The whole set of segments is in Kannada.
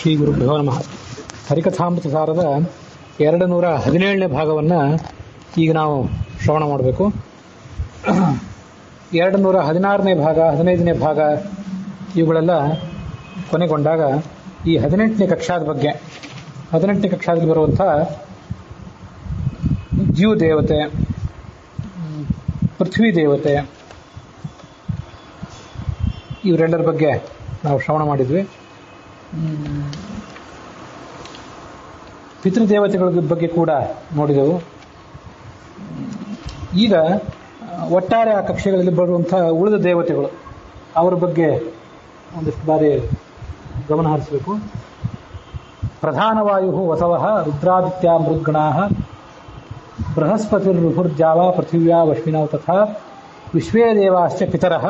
ಶ್ರೀ ಗುರುಭ್ಯೋ ನಮಃ. ಹರಿಕಥಾಮೃತ ಸಾರದ 217ನೇ ಭಾಗವನ್ನು ಈಗ ನಾವು ಶ್ರವಣ ಮಾಡಬೇಕು. 216ನೇ ಭಾಗ, 15ನೇ ಭಾಗ ಇವುಗಳೆಲ್ಲ ಕೊನೆಗೊಂಡಾಗ ಈ 18ನೇ ಕಕ್ಷಾದ ಬಗ್ಗೆ, 18ನೇ ಕಕ್ಷಾದಲ್ಲಿ ಬರುವಂಥ ಜೀವ ದೇವತೆ, ಪೃಥ್ವಿ ದೇವತೆ, ಇವರೆಲ್ಲರ ಬಗ್ಗೆ ನಾವು ಶ್ರವಣ ಮಾಡಿದ್ವಿ. ಪಿತೃದೇವತೆಗಳ ಬಗ್ಗೆ ಕೂಡ ನೋಡಿದೆವು. ಈಗ ಒಟ್ಟಾರೆ ಆ ಕಕ್ಷೆಗಳಲ್ಲಿ ಬರುವಂಥ ಉಳಿದ ದೇವತೆಗಳು, ಅವರ ಬಗ್ಗೆ ಒಂದಿಷ್ಟು ಬಾರಿ ಗಮನ ಹರಿಸಬೇಕು. ಪ್ರಧಾನವಾಯು ವಸವಃ ರುದ್ರಾದಿತ್ಯ ಮೃದ್ಗಣಾ ಬೃಹಸ್ಪತಿರ್ರುಹುರ್ಜಾವ ಪೃಥಿವ್ಯಾ ವಶ್ವಿನೌ ತಥಾ ವಿಶ್ವೇ ದೇವಾಶ್ಚ ಪಿತರಃ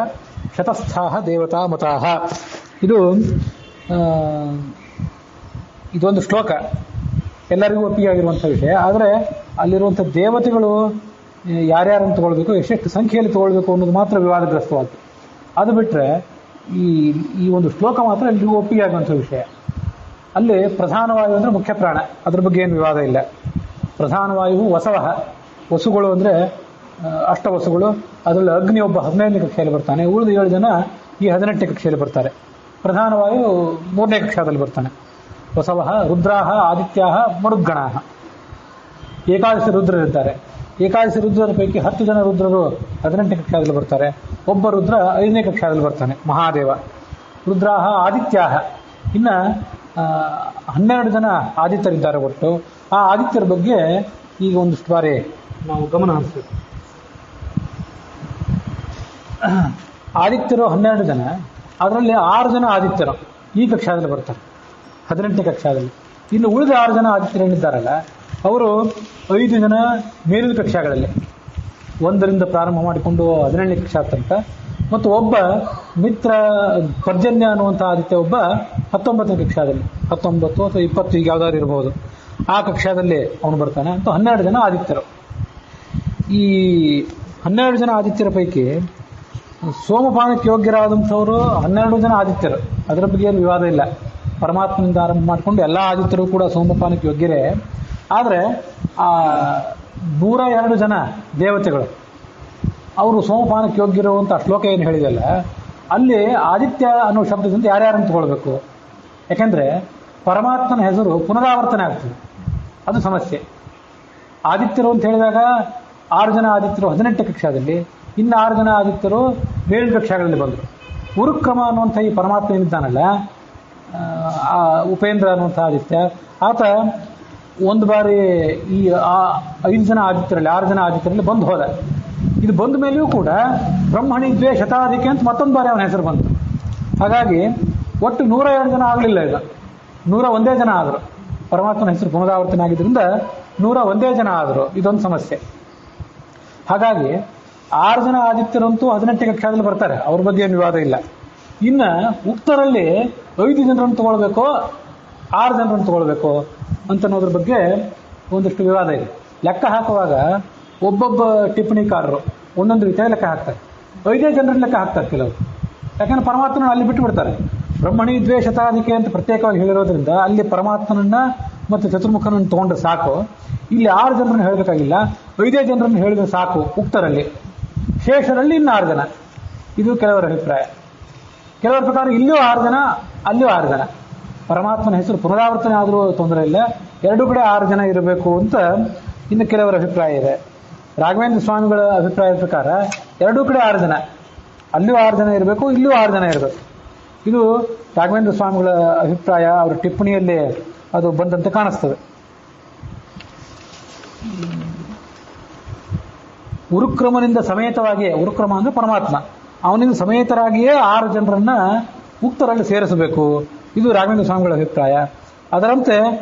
ಶತಸ್ಥಾಃ ದೇವತಾ ಮತಾಃ. ಇದೊಂದು ಶ್ಲೋಕ, ಎಲ್ಲರಿಗೂ ಒಪ್ಪಿಗೆ ಆಗಿರುವಂಥ ವಿಷಯ. ಆದರೆ ಅಲ್ಲಿರುವಂಥ ದೇವತೆಗಳು ಯಾರ್ಯಾರನ್ನು ತಗೊಳ್ಬೇಕು, ಎಷ್ಟೆಷ್ಟು ಸಂಖ್ಯೆಯಲ್ಲಿ ತಗೊಳ್ಬೇಕು ಅನ್ನೋದು ಮಾತ್ರ ವಿವಾದಗ್ರಸ್ತವಾಗುತ್ತೆ. ಅದು ಬಿಟ್ಟರೆ ಈ ಒಂದು ಶ್ಲೋಕ ಮಾತ್ರ ಎಲ್ರಿಗೂ ಒಪ್ಪಿಗೆ ಆಗುವಂಥ ವಿಷಯ. ಅಲ್ಲಿ ಪ್ರಧಾನವಾಯು ಅಂದರೆ ಮುಖ್ಯ ಪ್ರಾಣ, ಅದ್ರ ಬಗ್ಗೆ ಏನು ವಿವಾದ ಇಲ್ಲ. ಪ್ರಧಾನವಾಯು ವಸವಃ, ವಸುಗಳು ಅಂದರೆ ಅಷ್ಟವಸುಗಳು, ಅದರಲ್ಲಿ ಅಗ್ನಿ ಒಬ್ಬ 15ನೇ ಕಕ್ಷೆಯಲ್ಲಿ ಬರ್ತಾನೆ, ಉಳಿದ 7 ಜನ ಈ 18ನೇ ಕಕ್ಷೆಯಲ್ಲಿ ಬರ್ತಾರೆ. ಪ್ರಧಾನವಾಯು 3ನೇ ಕಕ್ಷಾದಲ್ಲಿ ಬರ್ತಾನೆ. ವಸವಃ ರುದ್ರಾಹ ಆದಿತ್ಯಾಹ ಮರುದ್ಗಣಾಹ, ಏಕಾದಶಿ ರುದ್ರರಿದ್ದಾರೆ. ಏಕಾದಶಿ ರುದ್ರರ ಪೈಕಿ 10 ಜನ ರುದ್ರರು 18ನೇ ಕಕ್ಷಾದಲ್ಲಿ ಬರ್ತಾರೆ. ಒಬ್ಬ ರುದ್ರ 5ನೇ ಕಕ್ಷಾದಲ್ಲಿ ಬರ್ತಾನೆ, ಮಹಾದೇವ. ರುದ್ರಾಹ ಆದಿತ್ಯಾಹ, ಇನ್ನು 12 ಜನ ಆದಿತ್ಯರಿದ್ದಾರೆ ಒಟ್ಟು. ಆ ಆದಿತ್ಯರ ಬಗ್ಗೆ ಈಗ ಒಂದಿಷ್ಟು ಬಾರಿ ನಾವು ಗಮನ ಹರಿಸಬೇಕು. ಆದಿತ್ಯರು 12 ಜನ, ಅದರಲ್ಲಿ 6 ಜನ ಆದಿತ್ಯರು ಈ ಕಕ್ಷಾದಲ್ಲಿ ಬರ್ತಾರೆ, 18ನೇ ಕಕ್ಷಾದಲ್ಲಿ. ಇನ್ನು ಉಳಿದ 6 ಜನ ಆದಿತ್ಯರೇನಿದ್ದಾರಲ್ಲ, ಅವರು 5 ಜನ ಮೇಲಿನ ಕಕ್ಷಾಗಳಲ್ಲಿ, 1ರಿಂದ ಪ್ರಾರಂಭ ಮಾಡಿಕೊಂಡು 17ನೇ ಕಕ್ಷಾ ತನಕ, ಮತ್ತು ಒಬ್ಬ ಮಿತ್ರ ಪರ್ಜನ್ಯ ಅನ್ನುವಂಥ ಆದಿತ್ಯ ಒಬ್ಬ 19ನೇ ಕಕ್ಷಾದಲ್ಲಿ, 19 ಅಥವಾ 20 ಈಗ ಯಾವ್ದಾದ್ರು ಇರಬಹುದು, ಆ ಕಕ್ಷಾದಲ್ಲಿ ಅವನು ಬರ್ತಾನೆ. ಅಂತ 12 ಜನ ಆದಿತ್ಯರು. ಈ 12 ಜನ ಆದಿತ್ಯರ ಪೈಕಿ ಸೋಮಪಾನಕ್ಕೆ ಯೋಗ್ಯರಾದಂಥವರು 12 ಜನ ಆದಿತ್ಯರು, ಅದರ ಬಗ್ಗೆ ಏನು ವಿವಾದ ಇಲ್ಲ. ಪರಮಾತ್ಮನಿಂದ ಆರಂಭ ಮಾಡಿಕೊಂಡು ಎಲ್ಲ ಆದಿತ್ಯರು ಕೂಡ ಸೋಮಪಾನಕ್ಕೆ ಯೋಗ್ಯರೇ. ಆದರೆ ಆ 102 ಜನ ದೇವತೆಗಳು ಅವರು ಸೋಮಪಾನಕ್ಕೆ ಯೋಗ್ಯರುವಂಥ ಶ್ಲೋಕ ಏನು ಹೇಳಿದಲ್ಲ, ಅಲ್ಲಿ ಆದಿತ್ಯ ಅನ್ನೋ ಶಬ್ದದಿಂದ ಯಾರ್ಯಾರನ್ನು ತಗೊಳ್ಬೇಕು? ಯಾಕೆಂದರೆ ಪರಮಾತ್ಮನ ಹೆಸರು ಪುನರಾವರ್ತನೆ ಆಗ್ತದೆ, ಅದು ಸಮಸ್ಯೆ. ಆದಿತ್ಯರು ಅಂತ ಹೇಳಿದಾಗ 6 ಜನ ಆದಿತ್ಯರು 18ನೇ ಕಕ್ಷಾದಲ್ಲಿ, ಇನ್ನು 6 ಜನ ಆದಿತ್ಯರು 7 ಕಕ್ಷಾಗಳಲ್ಲಿ ಬಂದರು. ಉರುಕ್ರಮ ಅನ್ನುವಂಥ ಈ ಪರಮಾತ್ಮ ಏನಿದ್ದಾನಲ್ಲ, ಉಪೇಂದ್ರ ಅನ್ನುವಂಥ ಆದಿತ್ಯ, ಆತ ಒಂದು ಬಾರಿ ಈ 5 ಜನ ಆದಿತ್ಯರಲ್ಲಿ 6 ಜನ ಆದಿತ್ಯರಲ್ಲಿ ಬಂದು ಹೋದ. ಇದು ಬಂದ ಮೇಲೆಯೂ ಕೂಡ ಬ್ರಹ್ಮಣಿ ದ್ವೇ ಶತಾಧಿಕೆ ಅಂತ ಮತ್ತೊಂದು ಬಾರಿ ಅವನ ಹೆಸರು ಬಂತು. ಹಾಗಾಗಿ ಒಟ್ಟು 102 ಜನ ಆಗಲಿಲ್ಲ, ಈಗ 101 ಜನ ಆದರು. ಪರಮಾತ್ಮನ ಹೆಸರು ಪುನರಾವರ್ತನೆ ಆಗಿದ್ದರಿಂದ 101 ಜನ ಆದರು. ಇದೊಂದು ಸಮಸ್ಯೆ. ಹಾಗಾಗಿ 6 ಜನ ಆದಿತ್ಯರಂತೂ 18ನೇ ಕಕ್ಷಾದಲ್ಲಿ ಬರ್ತಾರೆ, ಅವ್ರ ಬಗ್ಗೆ ಏನು ವಿವಾದ ಇಲ್ಲ. ಇನ್ನು ಉಕ್ತರಲ್ಲಿ 5 ಜನರನ್ನು ತಗೊಳ್ಬೇಕೋ 6 ಜನರನ್ನು ತಗೊಳ್ಬೇಕು ಅಂತನ್ನೋದ್ರ ಬಗ್ಗೆ ಒಂದಿಷ್ಟು ವಿವಾದ ಇದೆ. ಲೆಕ್ಕ ಹಾಕುವಾಗ ಒಬ್ಬೊಬ್ಬ ಟಿಪ್ಪಣಿಕಾರರು ಒಂದೊಂದು ರೀತಿಯಾಗಿ ಲೆಕ್ಕ ಹಾಕ್ತಾರೆ. 5 ಜನರನ್ನು ಲೆಕ್ಕ ಹಾಕ್ತಾರೆ ಕೆಲವರು. ಯಾಕಂದ್ರೆ ಪರಮಾತ್ಮನ ಅಲ್ಲಿ ಬಿಟ್ಟು ಬಿಡ್ತಾರೆ. ಬ್ರಹ್ಮಣಿ ದ್ವೇ ಶತಾಧಿಕೆ ಅಂತ ಪ್ರತ್ಯೇಕವಾಗಿ ಹೇಳಿರೋದ್ರಿಂದ ಅಲ್ಲಿ ಪರಮಾತ್ಮನನ್ನ ಮತ್ತು ಚತುರ್ಮುಖನನ್ನು ತಗೊಂಡ್ರೆ ಸಾಕು. ಇಲ್ಲಿ 6 ಜನರನ್ನು ಹೇಳಬೇಕಾಗಿಲ್ಲ, 5 ಜನರನ್ನು ಹೇಳಿದ್ರೆ ಸಾಕು ಉಕ್ತರಲ್ಲಿ. ಶೇಷರಲ್ಲಿ ಇನ್ನು 6 ಜನ, ಇದು ಕೆಲವರ ಅಭಿಪ್ರಾಯ. ಕೆಲವರ ಪ್ರಕಾರ ಇಲ್ಲೂ 6 ಜನ, ಅಲ್ಲೂ 6 ಜನ. ಪರಮಾತ್ಮನ ಹೆಸರು ಪುನರಾವರ್ತನೆ ಆದರೂ ತೊಂದರೆ ಇಲ್ಲ, 2 ಕಡೆ 6 ಜನ ಇರಬೇಕು ಅಂತ ಇನ್ನು ಕೆಲವರ ಅಭಿಪ್ರಾಯ ಇದೆ. ರಾಘವೇಂದ್ರ ಸ್ವಾಮಿಗಳ ಅಭಿಪ್ರಾಯದ ಪ್ರಕಾರ 2 ಕಡೆ 6 ಜನ, ಅಲ್ಲೂ 6 ಜನ ಇರಬೇಕು, ಇಲ್ಲೂ 6 ಜನ ಇರಬೇಕು. ಇದು ರಾಘವೇಂದ್ರ ಸ್ವಾಮಿಗಳ ಅಭಿಪ್ರಾಯ, ಅವರ ಟಿಪ್ಪಣಿಯಲ್ಲಿ ಅದು ಬಂದಂತೆ ಕಾಣಿಸ್ತದೆ. ಉರುಕ್ರಮನಿಂದ ಸಮೇತವಾಗಿಯೇ, ಉರುಕ್ರಮ ಅಂದರೆ ಪರಮಾತ್ಮ, ಅವನಿಂದ ಸಮೇತರಾಗಿಯೇ 6 ಜನರನ್ನ ಉಕ್ತರಲ್ಲಿ ಸೇರಿಸಬೇಕು, ಇದು ರಾಘವೇಂದ್ರ ಸ್ವಾಮಿಗಳ ಅಭಿಪ್ರಾಯ. ಅದರಂತೆ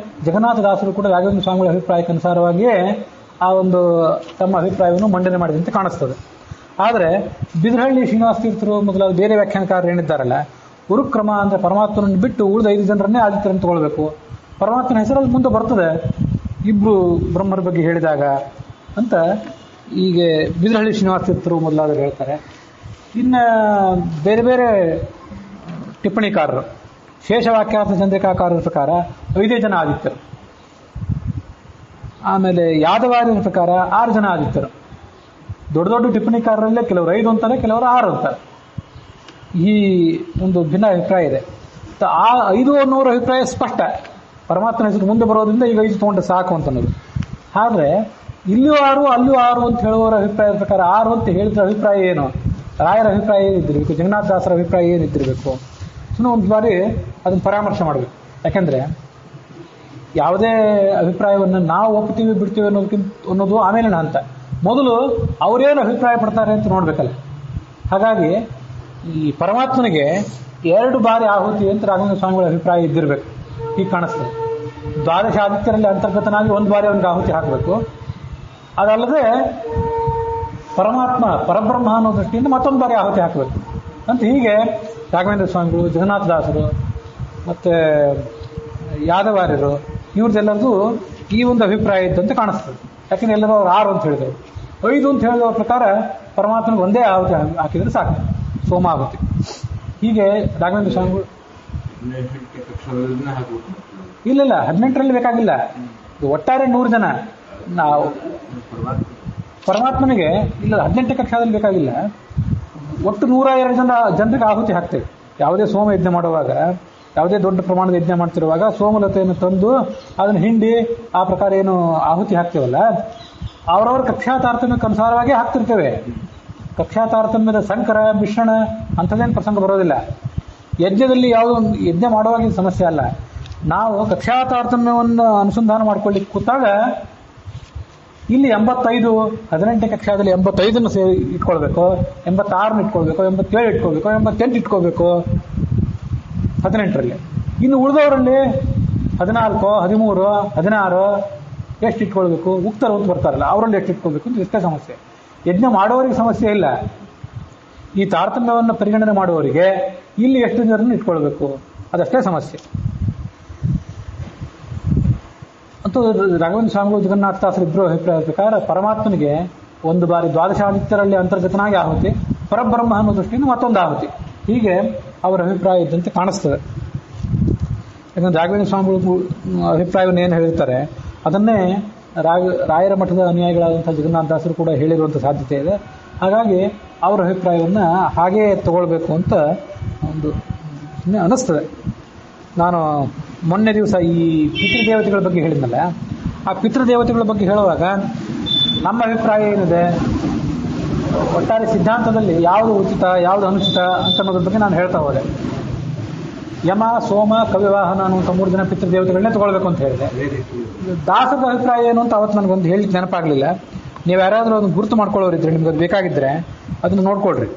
ಜಗನ್ನಾಥದಾಸರು ಕೂಡ ರಾಘವೇಂದ್ರ ಸ್ವಾಮಿಗಳ ಅಭಿಪ್ರಾಯಕ್ಕೆ ಅನುಸಾರವಾಗಿಯೇ ಆ ಒಂದು ತಮ್ಮ ಅಭಿಪ್ರಾಯವನ್ನು ಮಂಡನೆ ಮಾಡಿದಂತೆ ಕಾಣಿಸ್ತದೆ. ಆದರೆ ಬಿದರಹಳ್ಳಿ ಶ್ರೀನಿವಾಸ ತೀರ್ಥರು ಮೊದಲಾದ ಬೇರೆ ವ್ಯಾಖ್ಯಾನಕಾರರು ಏನಿದ್ದಾರಲ್ಲ, ಉರುಕ್ರಮ ಅಂದರೆ ಪರಮಾತ್ಮನನ್ನು ಬಿಟ್ಟು ಉಳಿದ 5 ಜನರನ್ನೇ ಆದಿತ್ಯರನ್ನು ತಗೊಳ್ಬೇಕು, ಪರಮಾತ್ಮನ ಹೆಸರಲ್ಲಿ ಮುಂದೆ ಬರ್ತದೆ 2 ಬ್ರಹ್ಮರ ಬಗ್ಗೆ ಹೇಳಿದಾಗ ಅಂತ ಹೀಗೆ ಬಿದರಹಳ್ಳಿ ಶ್ರೀನಿವಾಸ ತೀರ್ಥರು ಮೊದಲಾದರು ಹೇಳ್ತಾರೆ. ಇನ್ನು ಬೇರೆ ಬೇರೆ ಟಿಪ್ಪಣಿಕಾರರು ಶೇಷವಾಕ್ಯಾರ್ಥ ಚಂದ್ರಿಕಾಕಾರರ ಪ್ರಕಾರ 5 ಜನ ಆದಿತ್ಯರು. ಆಮೇಲೆ ಯಾದವಾರ್ಯರ ಪ್ರಕಾರ 6 ಜನ ಆದಿತ್ಯರು. ದೊಡ್ಡ ದೊಡ್ಡ ಟಿಪ್ಪಣಿಕಾರರಲ್ಲೇ ಕೆಲವರು 5 ಅಂತಾರೆ, ಕೆಲವರು 6 ಅಂತಾರೆ. ಈ ಒಂದು ಭಿನ್ನ ಅಭಿಪ್ರಾಯ ಇದೆ. ಆ 5 ಅನ್ನೋರ ಅಭಿಪ್ರಾಯ ಸ್ಪಷ್ಟ, ಪರಮಾತ್ಮನ ಹೆಸರು ಮುಂದೆ ಬರೋದ್ರಿಂದ ಈಗ 5 ತೊಗೊಂಡ್ರೆ ಸಾಕು ಅಂತ ಅನ್ನೋದು. ಆದರೆ ಇಲ್ಲೂ 6 ಅಲ್ಲೂ 6 ಅಂತ ಹೇಳುವವರ ಅಭಿಪ್ರಾಯದ ಪ್ರಕಾರ 6 ಅಂತ ಹೇಳಿದ್ರ ಅಭಿಪ್ರಾಯ ಏನು, ರಾಯರ ಅಭಿಪ್ರಾಯ ಏನಿದ್ದಿರಬೇಕು, ಜಗನ್ನಾಥದಾಸರ ಅಭಿಪ್ರಾಯ ಏನಿದ್ದಿರಬೇಕು, ಸುಮ್ಮನೆ ಒಂದು ಬಾರಿ ಅದನ್ನು ಪರಾಮರ್ಶೆ ಮಾಡಬೇಕು. ಯಾಕೆಂದರೆ ಯಾವುದೇ ಅಭಿಪ್ರಾಯವನ್ನು ನಾವು ಒಪ್ತೀವಿ ಬಿಡ್ತೀವಿ ಅನ್ನೋದು ಆಮೇಲಿನ ಹಂತ. ಮೊದಲು ಅವರೇನು ಅಭಿಪ್ರಾಯ ಪಡ್ತಾರೆ ಅಂತ ನೋಡ್ಬೇಕಲ್ಲ. ಹಾಗಾಗಿ ಈ ಪರಮಾತ್ಮನಿಗೆ 2 ಬಾರಿ ಆಹುತಿ ಅಂತ ರಾಘವೇಂದ್ರ ಸ್ವಾಮಿಗಳ ಅಭಿಪ್ರಾಯ ಇದ್ದಿರಬೇಕು. ಹೀಗೆ ಕಾಣಿಸ್ತದೆ. ದ್ವಾದಶ ಆದಿತ್ಯರಲ್ಲಿ ಅಂತರ್ಗತನಾಗಿ 1 ಬಾರಿ ಅವನಿಗೆ ಆಹುತಿ ಹಾಕಬೇಕು. ಅದಲ್ಲದೆ ಪರಬ್ರಹ್ಮ ಅನ್ನೋ ದೃಷ್ಟಿಯಿಂದ ಮತ್ತೊಂದು ಬಾರಿ ಆಹುತಿ ಹಾಕಬೇಕು ಅಂತ. ಹೀಗೆ ರಾಘವೇಂದ್ರ ಸ್ವಾಮಿಗಳು, ಜಗನ್ನಾಥದಾಸರು ಮತ್ತು ಯಾದವಾರ್ಯರು ಇವ್ರದ್ದೆಲ್ಲರದು ಈ ಒಂದು ಅಭಿಪ್ರಾಯ ಇದ್ದಂತೆ ಕಾಣಿಸ್ತದೆ. ಯಾಕೆಂದ್ರೆ ಎಲ್ಲರೂ ಅವ್ರು 6 ಅಂತ ಹೇಳಿದರು. 5 ಅಂತ ಹೇಳಿದವ್ರ ಪ್ರಕಾರ ಪರಮಾತ್ಮನಿಗೆ ಒಂದೇ ಆಹುತಿ ಹಾಕಿದರೆ ಸಾಕು, ಸೋಮಾಹುತಿ. ಹೀಗೆ ರಾಘವೇಂದ್ರ ಸ್ವಾಮಿಗಳು ಇಲ್ಲ 18ರಲ್ಲಿ ಬೇಕಾಗಿಲ್ಲ. ಒಟ್ಟಾರೆ 100 ಜನ. ನಾವು ಪರಮಾತ್ಮನಿಗೆ ಇಲ್ಲ 18ನೇ ಕಕ್ಷಾದಲ್ಲಿ ಬೇಕಾಗಿಲ್ಲ. ಒಟ್ಟು 102 ಜನರಿಗೆ ಆಹುತಿ ಹಾಕ್ತೇವೆ. ಯಾವುದೇ ಸೋಮ ಯಜ್ಞ ಮಾಡುವಾಗ, ಯಾವುದೇ ದೊಡ್ಡ ಪ್ರಮಾಣದ ಯಜ್ಞ ಮಾಡ್ತಿರುವಾಗ ಸೋಮಲತೆಯನ್ನು ತಂದು ಅದನ್ನು ಹಿಂಡಿ ಆ ಪ್ರಕಾರ ಏನು ಆಹುತಿ ಹಾಕ್ತೇವಲ್ಲ, ಅವರವ್ರ ಕಕ್ಷಾ ತಾರತಮ್ಯಕ್ಕೆ ಅನುಸಾರವಾಗಿ ಹಾಕ್ತಿರ್ತೇವೆ. ಕಕ್ಷಾ ತಾರತಮ್ಯದ ಸಂಕರ ಮಿಶ್ರಣ ಅಂಥದ್ದೇನು ಪ್ರಸಂಗ ಬರೋದಿಲ್ಲ. ಯಜ್ಞದಲ್ಲಿ ಯಾವುದೋ ಒಂದು ಯಜ್ಞ ಮಾಡುವಾಗ ಸಮಸ್ಯೆ ಅಲ್ಲ. ನಾವು ಕಕ್ಷಾ ತಾರತಮ್ಯವನ್ನು ಅನುಸಂಧಾನ ಮಾಡ್ಕೊಳ್ಳಿಕ್ಕೆ ಕೂತಾಗ ಇಲ್ಲಿ 85, 18ನೇ ಕಕ್ಷಾದಲ್ಲಿ 85 ಇಟ್ಕೊಳ್ಬೇಕು, 86 ಇಟ್ಕೊಳ್ಬೇಕು, 87 ಇಟ್ಕೊಳ್ಬೇಕು, 88 ಇಟ್ಕೋಬೇಕು 18ರಲ್ಲಿ. ಇನ್ನು ಉಳಿದವರಲ್ಲಿ 14, 13, 16 ಎಷ್ಟು ಇಟ್ಕೊಳ್ಬೇಕು, ಉಕ್ತರು ಅಂತ ಬರ್ತಾರಲ್ಲ ಅವರಲ್ಲಿ ಎಷ್ಟು ಇಟ್ಕೊಳ್ಬೇಕು ಅಂತ ಎಷ್ಟೇ ಸಮಸ್ಯೆ. ಯಜ್ಞ ಮಾಡೋರಿಗೆ ಸಮಸ್ಯೆ ಇಲ್ಲ. ಈ ತಾರತಮ್ಯವನ್ನು ಪರಿಗಣನೆ ಮಾಡುವವರಿಗೆ ಇಲ್ಲಿ ಎಷ್ಟು ಜನರನ್ನು ಇಟ್ಕೊಳ್ಬೇಕು ಅದಷ್ಟೇ ಸಮಸ್ಯೆ. ಅಂತೂ ರಾಘವೇಂದ್ರ ಸ್ವಾಮಿಗಳು, ಜಗನ್ನಾಥದಾಸರು ಇಬ್ಬರು ಅಭಿಪ್ರಾಯದ ಪ್ರಕಾರ ಪರಮಾತ್ಮನಿಗೆ 1 ಬಾರಿ ದ್ವಾದಶಾದಿತ್ಯರಲ್ಲಿ ಅಂತರ್ಗತನಾಗಿ ಆಹುತಿ, ಪರಬ್ರಹ್ಮ ಅನ್ನೋ ದೃಷ್ಟಿಯಿಂದ ಮತ್ತೊಂದು ಆಹುತಿ. ಹೀಗೆ ಅವರ ಅಭಿಪ್ರಾಯ ಇದ್ದಂತೆ ಕಾಣಿಸ್ತದೆ. ಯಾಕಂದ್ರೆ ರಾಘವೇಂದ್ರ ಸ್ವಾಮಿಗಳು ಅಭಿಪ್ರಾಯವನ್ನು ಏನು ಹೇಳಿರ್ತಾರೆ ಅದನ್ನೇ ರಾಯರ ಮಠದ ಅನುಯಾಯಿಗಳಾದಂಥ ಜಗನ್ನಾಥದಾಸರು ಕೂಡ ಹೇಳಿರುವಂಥ ಸಾಧ್ಯತೆ ಇದೆ. ಹಾಗಾಗಿ ಅವರ ಅಭಿಪ್ರಾಯವನ್ನು ಹಾಗೇ ತಗೊಳ್ಬೇಕು ಅಂತ ಒಂದು ಅನ್ನಿಸ್ತದೆ. ನಾನು ಮೊನ್ನೆ ದಿವಸ ಈ ಪಿತೃದೇವತೆಗಳ ಬಗ್ಗೆ ಹೇಳಿದ್ನಲ್ಲ, ಆ ಪಿತೃದೇವತೆಗಳ ಬಗ್ಗೆ ಹೇಳುವಾಗ ನಮ್ಮ ಅಭಿಪ್ರಾಯ ಏನಿದೆ, ಒಟ್ಟಾರೆ ಸಿದ್ಧಾಂತದಲ್ಲಿ ಯಾವುದು ಉಚಿತ ಯಾವುದು ಅನುಚಿತ ಅಂತ ಅನ್ನೋದ್ರ ಬಗ್ಗೆ ನಾನು ಹೇಳ್ತಾ ಹೋದೆ. ಯಮ, ಸೋಮ, ಕವಿವಾಹನ ಅನ್ನುವಂಥ 3 ಜನ ಪಿತೃದೇವತೆಗಳನ್ನೇ ತಗೊಳ್ಬೇಕು ಅಂತ ಹೇಳಿದೆ. ದಾಸದ ಅಭಿಪ್ರಾಯ ಏನು ಅಂತ ಅವತ್ತು ನನಗೊಂದು ಹೇಳಿಕ್ಕೆ ನೆನಪಾಗಲಿಲ್ಲ. ನೀವು ಯಾರಾದರೂ ಅದನ್ನು ಗುರುತು ಮಾಡ್ಕೊಳ್ಳೋರಿದ್ರೆ, ನಿಮ್ಗೆ ಅದು ಬೇಕಾಗಿದ್ದರೆ ಅದನ್ನು ನೋಡ್ಕೊಳ್ರಿ.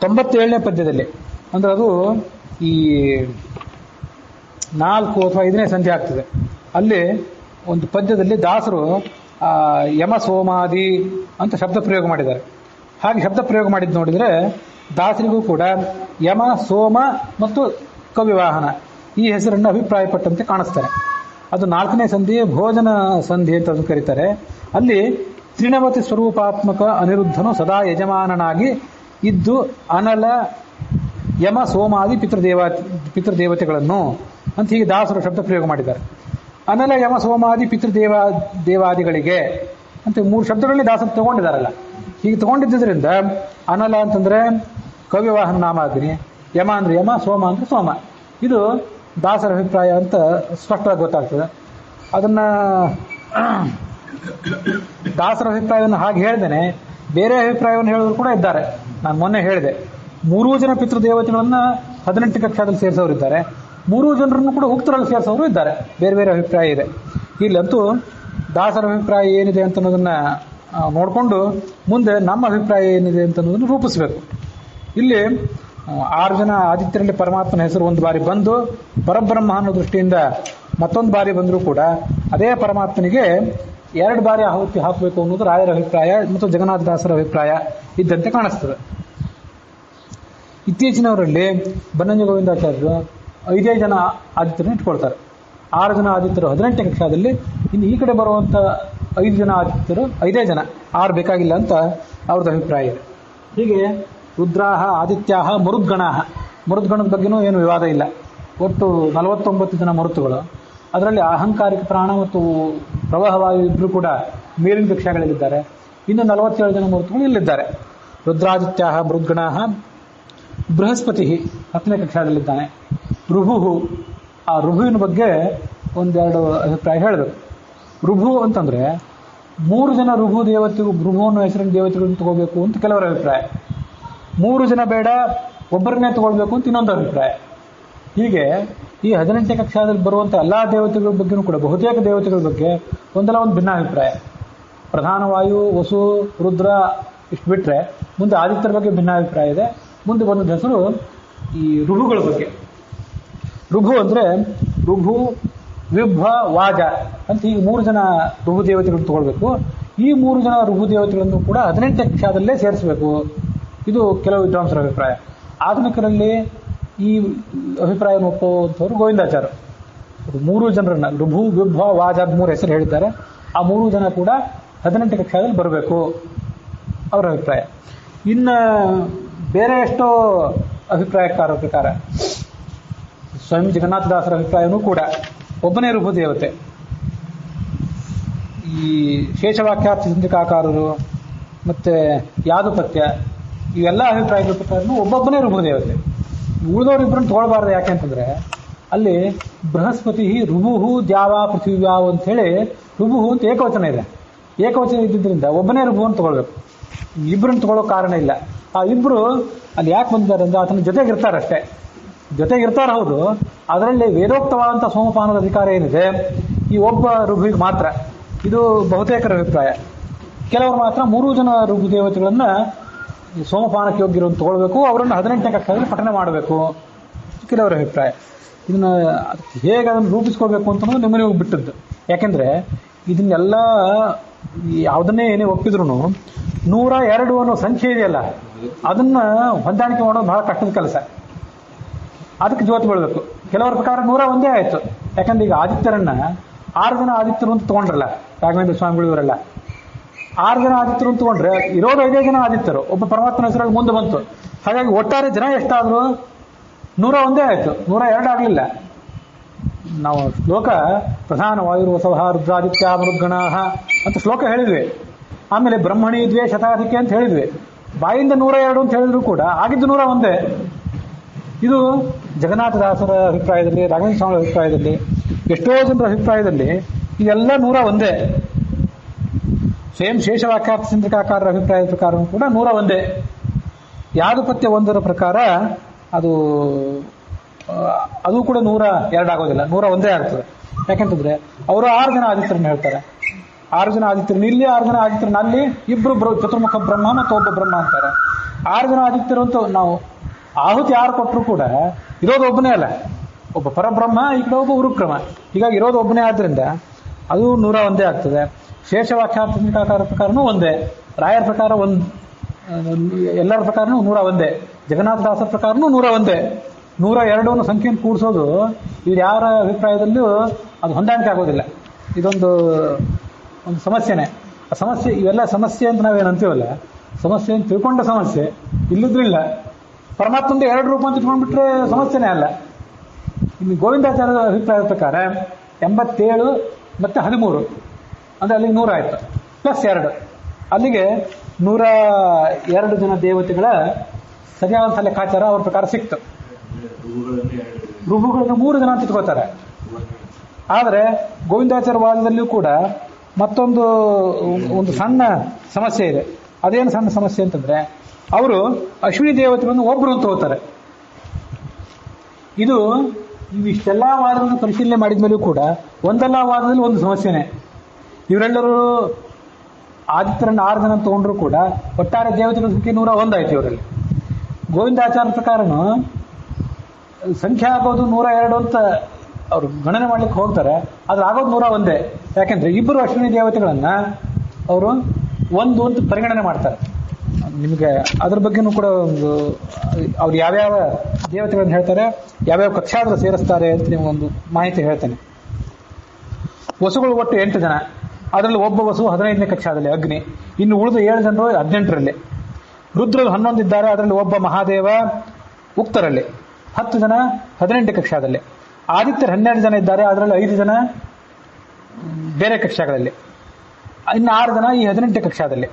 97ನೇ ಪದ್ಯದಲ್ಲಿ, ಅಂದರೆ ಅದು ಈ 4 ಅಥವಾ 5ನೇ ಸಂಧಿ ಆಗ್ತದೆ. ಅಲ್ಲಿ ಒಂದು ಪದ್ಯದಲ್ಲಿ ದಾಸರು ಯಮ ಸೋಮಾದಿ ಅಂತ ಶಬ್ದ ಪ್ರಯೋಗ ಮಾಡಿದ್ದಾರೆ. ಹಾಗೆ ಶಬ್ದ ಪ್ರಯೋಗ ಮಾಡಿದ್ದು ನೋಡಿದರೆ ದಾಸರಿಗೂ ಕೂಡ ಯಮ, ಸೋಮ ಮತ್ತು ಕವಿವಾಹನ ಈ ಹೆಸರನ್ನು ಅಭಿಪ್ರಾಯಪಟ್ಟಂತೆ ಕಾಣಿಸ್ತಾರೆ. ಅದು 4ನೇ ಸಂಧಿ, ಭೋಜನ ಸಂಧಿ ಅಂತ ಅದನ್ನು ಕರೀತಾರೆ. ಅಲ್ಲಿ ತ್ರಿಣವತಿ ಸ್ವರೂಪಾತ್ಮಕ ಅನಿರುದ್ಧನು ಸದಾ ಯಜಮಾನನಾಗಿ ಇದ್ದು ಅನಲ ಯಮ ಸೋಮಾದಿ ಪಿತೃದೇವತೆಗಳನ್ನು ಅಂತ ಹೀಗೆ ದಾಸರು ಶಬ್ದ ಪ್ರಯೋಗ ಮಾಡಿದ್ದಾರೆ. ಅನಲ ಯಮ ಸೋಮಾದಿ ದೇವಾದಿಗಳಿಗೆ ಅಂತ 3 ಶಬ್ದಗಳಲ್ಲಿ ದಾಸರು ತಗೊಂಡಿದ್ದಾರಲ್ಲ. ಹೀಗೆ ತಗೊಂಡಿದ್ದರಿಂದ ಅನಲ ಅಂತಂದ್ರೆ ಕವಿವಾಹನ ನಾಮಾಗ್ನಿ, ಯಮ ಅಂದ್ರೆ ಯಮ, ಸೋಮ ಅಂದ್ರೆ ಸೋಮ. ಇದು ದಾಸರ ಅಭಿಪ್ರಾಯ ಅಂತ ಸ್ಪಷ್ಟವಾಗಿ ಗೊತ್ತಾಗ್ತದೆ. ಅದನ್ನ ದಾಸರ ಅಭಿಪ್ರಾಯವನ್ನು ಹಾಗೆ ಹೇಳ್ದೇನೆ ಬೇರೆ ಅಭಿಪ್ರಾಯವನ್ನು ಹೇಳೋರು ಕೂಡ ಇದ್ದಾರೆ. ನಾನು ಮೊನ್ನೆ ಹೇಳಿದೆ, 3 ಜನ ಪಿತೃದೇವತೆಗಳನ್ನ 18 ಕಕ್ಷಾದಲ್ಲಿ ಸೇರಿಸೋರಿದ್ದಾರೆ, 3 ಜನರನ್ನು ಕೂಡ ಉಕ್ತರಲ್ಲಿ ಸೇರಿಸೋರು ಇದ್ದಾರೆ. ಬೇರೆ ಬೇರೆ ಅಭಿಪ್ರಾಯ ಇದೆ. ಇಲ್ಲಂತೂ ದಾಸರ ಅಭಿಪ್ರಾಯ ಏನಿದೆ ಅಂತ ಅನ್ನೋದನ್ನ ನೋಡಿಕೊಂಡು ಮುಂದೆ ನಮ್ಮ ಅಭಿಪ್ರಾಯ ಏನಿದೆ ಅಂತ ಅನ್ನೋದನ್ನು ರೂಪಿಸಬೇಕು. ಇಲ್ಲಿ 6 ಜನ ಆದಿತ್ಯರಲ್ಲಿ ಪರಮಾತ್ಮನ ಹೆಸರು 1 ಬಾರಿ ಬಂದು ಪರಬ್ರಹ್ಮ ಅನ್ನೋ ದೃಷ್ಟಿಯಿಂದ ಮತ್ತೊಂದು ಬಾರಿ ಬಂದರೂ ಕೂಡ ಅದೇ ಪರಮಾತ್ಮನಿಗೆ 2 ಬಾರಿ ಆಹುತಿ ಹಾಕಬೇಕು ಅನ್ನೋದು ರಾಯರ ಅಭಿಪ್ರಾಯ ಮತ್ತು ಜಗನ್ನಾಥದಾಸರ ಅಭಿಪ್ರಾಯ ಇದ್ದಂತೆ ಕಾಣಿಸ್ತದೆ. ಇತ್ತೀಚಿನವರಲ್ಲಿ ಬನ್ನಂಜ ಗೋವಿಂದಾಚಾರ್ಯರು 5 ಜನ ಆದಿತ್ಯರನ್ನು ಇಟ್ಕೊಳ್ತಾರೆ. 6 ಜನ ಆದಿತ್ಯರು 18ನೇ ಕಕ್ಷಾದಲ್ಲಿ, ಇನ್ನು ಈ ಕಡೆ ಬರುವಂಥ 5 ಜನ ಆದಿತ್ಯರು 5 ಜನ, 6 ಬೇಕಾಗಿಲ್ಲ ಅಂತ ಅವ್ರದ್ದು ಅಭಿಪ್ರಾಯ ಇದೆ. ಹೀಗೆ ರುದ್ರಾಹ, ಆದಿತ್ಯಾಹ, ಮರುದ್ಗಣಾಹ, ಮರುದ್ಗಣದ ಬಗ್ಗೆನೂ ಏನು ವಿವಾದ ಇಲ್ಲ. ಒಟ್ಟು 49 ಜನ ಮರುತುಗಳು. ಅದರಲ್ಲಿ ಅಹಂಕಾರಿಕ ಪ್ರಾಣ ಮತ್ತು ಪ್ರವಾಹವಾಯು ಇಬ್ಬರು ಕೂಡ ಮೇಲಿನ ಕಕ್ಷಾಗಳಲ್ಲಿದ್ದಾರೆ. ಇನ್ನು 47 ಜನ ಮರುತುಗಳು ಇಲ್ಲಿದ್ದಾರೆ. ರುದ್ರಾದಿತ್ಯ ಮೃದ್ಗಣ, ಬೃಹಸ್ಪತಿ 10ನೇ ಕಕ್ಷಾದಲ್ಲಿದ್ದಾನೆ. ಋಭು, ಆ ಋಭುವಿನ ಬಗ್ಗೆ ಒಂದೆರಡು ಅಭಿಪ್ರಾಯ ಹೇಳಬೇಕು. ಋಭು ಅಂತಂದರೆ 3 ಜನ ಋಭು ದೇವತೆಗಳು, ಋಭು ಅನ್ನೋ ಹೆಸರಿನ ದೇವತೆಗಳನ್ನು ತಗೋಬೇಕು ಅಂತ ಕೆಲವರ ಅಭಿಪ್ರಾಯ. 3 ಜನ ಬೇಡ, ಒಬ್ಬರನ್ನೇ ತಗೊಳ್ಬೇಕು ಅಂತ ಇನ್ನೊಂದು ಅಭಿಪ್ರಾಯ. ಹೀಗೆ ಈ 18ನೇ ಕಕ್ಷಾದಲ್ಲಿ ಬರುವಂಥ ಎಲ್ಲ ದೇವತೆಗಳ ಬಗ್ಗೆನೂ ಕೂಡ ಬಹುತೇಕ ದೇವತೆಗಳ ಬಗ್ಗೆ ಒಂದಲ್ಲ ಒಂದು ಭಿನ್ನಾಭಿಪ್ರಾಯ. ಪ್ರಧಾನವಾಯು, ವಸು, ರುದ್ರ ಇಷ್ಟು ಬಿಟ್ಟರೆ ಮುಂದೆ ಆದಿತ್ಯರ ಬಗ್ಗೆ ಭಿನ್ನಾಭಿಪ್ರಾಯ ಇದೆ. ಮುಂದೆ ಬಂದ ಹೆಸರು ಈ ಋಭುಗಳ ಬಗ್ಗೆ. ಋಭು ಅಂದರೆ ಋಭು, ವಿಭ್ವ, ವಾಜ ಅಂತ ಈ 3 ಜನ ಋಭು ದೇವತೆಗಳನ್ನು ತಗೊಳ್ಬೇಕು. ಈ 3 ಜನ ಋಭು ದೇವತೆಗಳನ್ನು ಕೂಡ 18ನೇ ಕಕ್ಷಾದಲ್ಲೇ ಸೇರಿಸಬೇಕು. ಇದು ಕೆಲವು ವಿದ್ವಾಂಸರ ಅಭಿಪ್ರಾಯ. ಆಧುನಿಕರಲ್ಲಿ ಈ ಅಭಿಪ್ರಾಯವನ್ನು ಒಪ್ಪುವಂಥವ್ರು ಗೋವಿಂದಾಚಾರ್ಯ. 3 ಜನರನ್ನ ಋಭು, ವಿಭ್ವ, ವಾಜ 3 ಹೆಸರು ಹೇಳಿದ್ದಾರೆ. ಆ 3 ಜನ ಕೂಡ 18ನೇ ಕಕ್ಷಾದಲ್ಲಿ ಬರಬೇಕು, ಅವರ ಅಭಿಪ್ರಾಯ. ಇನ್ನು ಬೇರೆ ಎಷ್ಟೋ ಅಭಿಪ್ರಾಯಕಾರರ ಪ್ರಕಾರ ಸ್ವಯಂ ಜಗನ್ನಾಥದಾಸರ ಅಭಿಪ್ರಾಯವೂ ಕೂಡ ಒಬ್ಬನೇ ಋಭು ದೇವತೆ. ಈ ಶೇಷವಾಕ್ಯಾರ್ಥ ಚಂದ್ರಿಕಾಕಾರರು ಮತ್ತು ಯಾದುಪತ್ಯ ಇವೆಲ್ಲ ಅಭಿಪ್ರಾಯಗಳ ಪ್ರಕಾರನೂ ಒಬ್ಬೊಬ್ಬನೇ ಋಭು ದೇವತೆ. ಉಳಿದವರಿಬ್ಬರನ್ನು ತಗೊಳ್ಬಾರ್ದು. ಯಾಕೆ ಅಂತಂದರೆ ಅಲ್ಲಿ ಬೃಹಸ್ಪತಿ ಋಭು ದ್ಯಾವ ಪೃಥ್ವಿವ್ಯಾವ್ ಅಂಥೇಳಿ ಋಭು ಅಂತ ಏಕವಚನ ಇದೆ. ಏಕವಚನ ಇದ್ದಿದ್ದರಿಂದ ಒಬ್ಬನೇ ಋಭು ಅಂತ ತಗೊಳ್ಬೇಕು, ಇಬ್ಬರನ್ನು ತಗೊಳ್ಳೋ ಕಾರಣ ಇಲ್ಲ. ಆ ಇಬ್ಬರು ಅಲ್ಲಿ ಯಾಕೆ ಬಂದಿದ್ದಾರೆ ಅಂದರೆ ಆತನ ಜೊತೆಗಿರ್ತಾರೆ ಅಷ್ಟೇ. ಜೊತೆಗಿರ್ತಾರೆ ಹೌದು, ಅದರಲ್ಲಿ ವೇದೋಕ್ತವಾದಂಥ ಸೋಮಪಾನದ ಅಧಿಕಾರ ಏನಿದೆ ಈ ಒಬ್ಬ ಋಭುವಿಗೆ ಮಾತ್ರ. ಇದು ಬಹುತೇಕರ ಅಭಿಪ್ರಾಯ. ಕೆಲವರು ಮಾತ್ರ 3 ಜನ ಋಭು ದೇವತೆಗಳನ್ನು ಸೋಮಪಾನಕ್ಕೆ ಯೋಗ್ಯರನ್ನು ತಗೊಳ್ಬೇಕು, ಅವರನ್ನು 18ನೇ ಕಕ್ಷಾದಲ್ಲಿ ಪಠನೆ ಮಾಡಬೇಕು, ಕೆಲವರ ಅಭಿಪ್ರಾಯ. ಇದನ್ನು ಹೇಗೆ ಅದನ್ನು ರೂಪಿಸ್ಕೋಬೇಕು ಅಂತನೂ ನಿಮ್ಮನೆ ಬಿಟ್ಟದ್ದು. ಯಾಕೆಂದರೆ ಇದನ್ನೆಲ್ಲ ಯಾವುದನ್ನೇ ಏನೇ ಒಪ್ಪಿದ್ರು 102 ಅನ್ನೋ ಸಂಖ್ಯೆ ಇದೆಯಲ್ಲ, ಅದನ್ನು ಹೊಂದಾಣಿಕೆ ಮಾಡೋದು ಬಹಳ ಕಷ್ಟದ ಕೆಲಸ. ಅದಕ್ಕೆ ಜೋತು ಬೀಳಬೇಕು. ಕೆಲವರ ಪ್ರಕಾರ 101 ಆಯಿತು. ಯಾಕಂದ್ರೆ ಈಗ ಆದಿತ್ಯರನ್ನ 6 ಜನ ಆದಿತ್ಯರು ಅಂತ ತೊಗೊಂಡ್ರಲ್ಲ, ರಾಘವೇಂದ್ರ ಸ್ವಾಮಿಗಳು ಇವರೆಲ್ಲ 6 ಜನ ಆದಿತ್ಯರು ಅಂತ ತೊಗೊಂಡ್ರೆ ಇರೋದು 5 ಜನ ಆದಿತ್ಯರು, ಒಬ್ಬ ಪರಮಾತ್ಮನ ಹೆಸರಲ್ಲಿ ಮುಂದೆ ಬಂತು. ಹಾಗಾಗಿ ಒಟ್ಟಾರೆ ಜನ ಎಷ್ಟಾದ್ರು 101 ಆಯಿತು, 102 ಆಗಲಿಲ್ಲ. ನಾವು ಶ್ಲೋಕ ಪ್ರಧಾನ ವಾಯುರ್ವಸವಃ ರುದ್ರಾದಿತ್ಯ ಮರುದ್ಗಣ ಅಂತ ಶ್ಲೋಕ ಹೇಳಿದ್ವಿ. ಆಮೇಲೆ ಬ್ರಹ್ಮಣಿ ದ್ವೇ ಶತಾಧಿಕೆ ಅಂತ ಹೇಳಿದ್ವಿ. ಬಾಯಿಂದ 102 ಅಂತ ಹೇಳಿದ್ರು ಕೂಡ ಆಗಿದ್ದು 101. ಇದು ಜಗನ್ನಾಥದಾಸರ ಅಭಿಪ್ರಾಯದಲ್ಲಿ, ರಾಘವೇಂದ್ರ ಸ್ವಾಮಿ ಅಭಿಪ್ರಾಯದಲ್ಲಿ, ಎಷ್ಟೋ ಜನರ ಅಭಿಪ್ರಾಯದಲ್ಲಿ ಇದೆಲ್ಲ 101. ಸ್ವಯಂ ಶೇಷವಾಕ್ಯಾರ್ಥ ಚಂದ್ರಿಕಾಕಾರರ ಅಭಿಪ್ರಾಯದ ಪ್ರಕಾರ ಕೂಡ 101. ಯಾದುಪತ್ಯ 1ರ ಪ್ರಕಾರ ಅದು ಕೂಡ 102 ಆಗೋದಿಲ್ಲ, 101 ಆಗ್ತದೆ. ಯಾಕೆಂತಂದ್ರೆ ಅವರು 6 ಜನ ಆದಿತ್ಯರನ್ನು ಹೇಳ್ತಾರೆ. 6 ಜನ ಆದಿತ್ಯರನ್ನ ಇಲ್ಲಿ, 6 ಜನ ಆದಿತ್ಯರನ್ನ ಅಲ್ಲಿ, ಇಬ್ಬರು ಚತುರ್ಮುಖ ಬ್ರಹ್ಮ ಮತ್ತು ಒಬ್ಬ ಬ್ರಹ್ಮ ಅಂತಾರೆ. 6 ಜನ ಆದಿತ್ಯರು ಅಂತ ನಾವು ಆಹುತಿ ಯಾರು ಕೊಟ್ಟರು ಕೂಡ ಇರೋದು ಒಬ್ಬನೇ ಅಲ್ಲ, ಒಬ್ಬ ಪರಬ್ರಹ್ಮ, ಈ ಕಡೆ ಒಬ್ಬ ಉರುಕ್ರಮ. ಹೀಗಾಗಿ ಇರೋದು ಒಬ್ಬನೇ ಆದ್ದರಿಂದ ಅದು 101 ಆಗ್ತದೆ. ಶೇಷವಾಕ್ಯಾರ್ಥ ಚಂದ್ರಿಕಾಕಾರ ಪ್ರಕಾರನೂ ಒಂದೇ, ರಾಯರ ಪ್ರಕಾರ ಎಲ್ಲರ ಪ್ರಕಾರನೂ 101, ಜಗನ್ನಾಥದಾಸರ ಪ್ರಕಾರನೂ 101. 102 ಅನ್ನೋ ಸಂಖ್ಯೆಯನ್ನು ಕೂಡಿಸೋದು ಇದು ಯಾರ ಅಭಿಪ್ರಾಯದಲ್ಲೂ ಅದು ಹೊಂದಾಣಿಕೆ ಆಗೋದಿಲ್ಲ. ಇದೊಂದು ಸಮಸ್ಯೆನೇ. ಆ ಸಮಸ್ಯೆ, ಇವೆಲ್ಲ ಸಮಸ್ಯೆ ಅಂತ ನಾವೇನು ಅಂತೀವಲ್ಲ, ಸಮಸ್ಯೆ ಅಂತ ತಿಳ್ಕೊಂಡ ಸಮಸ್ಯೆ ಇಲ್ಲಿದ್ರಿಲ್ಲ. ಪರಮಾತ್ಮಂದು 2 ರೂಪ ಅಂತ ಇಟ್ಕೊಂಡ್ಬಿಟ್ರೆ ಸಮಸ್ಯೆನೇ ಅಲ್ಲ. ಇನ್ನು ಗೋವಿಂದಾಚಾರ್ಯರ ಅಭಿಪ್ರಾಯದ ಪ್ರಕಾರ 87 ಮತ್ತು 13 ಅಂದರೆ ಅಲ್ಲಿಗೆ 100 ಆಯಿತು, ಪ್ಲಸ್ 2 ಅಲ್ಲಿಗೆ 102 ಜನ ದೇವತೆಗಳ ಸರಿಯಾದಂಥ ಲೆಕ್ಕಾಚಾರ ಅವ್ರ ಪ್ರಕಾರ ಸಿಕ್ತು. ಋಭುಗಳನ್ನು 3 ಜನ ಅಂತ ಇಟ್ಕೋತಾರೆ. ಆದರೆ ಗೋವಿಂದಾಚಾರ್ಯ ವಾದದಲ್ಲಿಯೂ ಕೂಡ ಒಂದು ಸಣ್ಣ ಸಮಸ್ಯೆ ಇದೆ. ಅದೇನು ಸಣ್ಣ ಸಮಸ್ಯೆ ಅಂತಂದ್ರೆ ಅವರು ಅಶ್ವಿನಿ ದೇವತೆಗಳನ್ನು ಒಬ್ಬರು ಅಂತ ಹೋಗ್ತಾರೆ. ಇವಿಷ್ಟೆಲ್ಲ ವಾದಗಳನ್ನು ಪರಿಶೀಲನೆ ಮಾಡಿದ ಮೇಲೂ ಕೂಡ ಒಂದಲ್ಲ ವಾದದಲ್ಲಿ ಒಂದು ಸಮಸ್ಯೆನೇ. ಇವರೆಲ್ಲರೂ ಆದಿತ್ಯರನ್ನು 6 ಜನ ತಗೊಂಡ್ರು ಕೂಡ ಒಟ್ಟಾರೆ ದೇವತೆಗಳ ಸಂಖ್ಯೆ 101 ಆಯ್ತು. ಇವರಲ್ಲಿ ಗೋವಿಂದಾಚಾರ್ಯ ಪ್ರಕಾರನು ಸಂಖ್ಯೆ ಆಗೋದು 102 ಅಂತ ಅವರು ಗಣನೆ ಮಾಡ್ಲಿಕ್ಕೆ ಹೋಗ್ತಾರೆ. ಆದ್ರೆ ಆಗೋದು 101. ಯಾಕೆಂದ್ರೆ ಇಬ್ಬರು ಅಶ್ವಿನಿ ದೇವತೆಗಳನ್ನ ಅವರು 1 ಅಂತ ಪರಿಗಣನೆ ಮಾಡ್ತಾರೆ. ನಿಮಗೆ ಅದ್ರ ಬಗ್ಗೆನೂ ಕೂಡ ಅವ್ರು ಯಾವ್ಯಾವ ದೇವತೆಗಳನ್ನು ಹೇಳ್ತಾರೆ, ಯಾವ್ಯಾವ ಕಕ್ಷಾದಲ್ಲಿ ಸೇರಿಸ್ತಾರೆ ಅಂತ ನಿಮಗೊಂದು ಮಾಹಿತಿ ಹೇಳ್ತೇನೆ. ವಸುಗಳು ಒಟ್ಟು 8 ಜನ. ಅದರಲ್ಲಿ ಒಬ್ಬ ವಸು 15ನೇ ಕಕ್ಷಾದಲ್ಲಿ ಅಗ್ನಿ. ಇನ್ನು ಉಳಿದ 7 ಜನರು 18ರಲ್ಲಿ. ರುದ್ರರು 11 ಇದ್ದಾರೆ. ಅದರಲ್ಲಿ ಒಬ್ಬ ಮಹಾದೇವ ಉಕ್ತರಲ್ಲಿ. 10 ಜನ 18 ಕಕ್ಷಾದಲ್ಲಿ, ಆದಿತ್ಯರು 12 ಜನ ಇದ್ದಾರೆ, ಅದರಲ್ಲಿ 5 ಜನ ಬೇರೆ ಕಕ್ಷಾಗಳಲ್ಲಿ, ಇನ್ನು 6 ಜನ ಈ 18 ಕಕ್ಷಾದಲ್ಲಿ,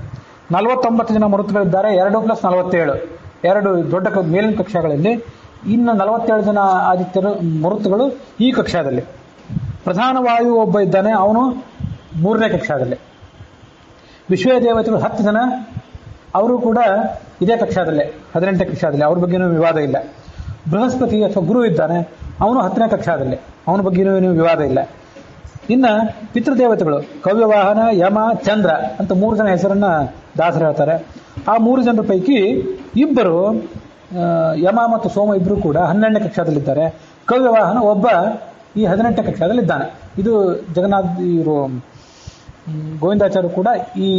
49 ಜನ ಮರುತ್ತುಗಳಿದ್ದಾರೆ, 2 + 47 2 ದೊಡ್ಡ ಮೇಲಿನ ಕಕ್ಷಾಗಳಲ್ಲಿ, ಇನ್ನು 47 ಜನ ಆದಿತ್ಯರು ಮರುತ್ತುಗಳು ಈ ಕಕ್ಷಾದಲ್ಲಿ. ಪ್ರಧಾನ ವಾಯು ಒಬ್ಬ ಇದ್ದಾನೆ, ಅವನು 3ನೇ ಕಕ್ಷಾದಲ್ಲಿ. ವಿಶ್ವ ದೇವತೆಗಳು 10 ಜನ, ಅವರು ಕೂಡ ಇದೇ ಕಕ್ಷಾದಲ್ಲೇ 18ನೇ ಕಕ್ಷಾದಲ್ಲಿ, ಅವ್ರ ಬಗ್ಗೆನೂ ವಿವಾದ ಇಲ್ಲ. ಬೃಹಸ್ಪತಿ ಅಥವಾ ಗುರು ಇದ್ದಾನೆ, ಅವನು 10ನೇ ಕಕ್ಷಾದಲ್ಲಿ, ಅವನ ಬಗ್ಗೆನೂ ಏನು ವಿವಾದ ಇಲ್ಲ. ಇನ್ನು ಪಿತೃದೇವತೆಗಳು ಕವ್ಯವಾಹನ, ಯಮ, ಚಂದ್ರ ಅಂತ 3 ಜನ ಹೆಸರನ್ನ ದಾಸರು ಹೇಳ್ತಾರೆ. ಆ 3 ಜನರ ಪೈಕಿ ಇಬ್ಬರು, ಯಮ ಮತ್ತು ಸೋಮ ಇಬ್ಬರು ಕೂಡ 12ನೇ ಕಕ್ಷಾದಲ್ಲಿದ್ದಾರೆ. ಕವ್ಯವಾಹನ ಒಬ್ಬ ಈ 18ನೇ ಕಕ್ಷಾದಲ್ಲಿದ್ದಾನೆ. ಇದು ಜಗನ್ನಾಥ್ ಇವರು ಗೋವಿಂದಾಚಾರ್ಯ ಕೂಡ ಈ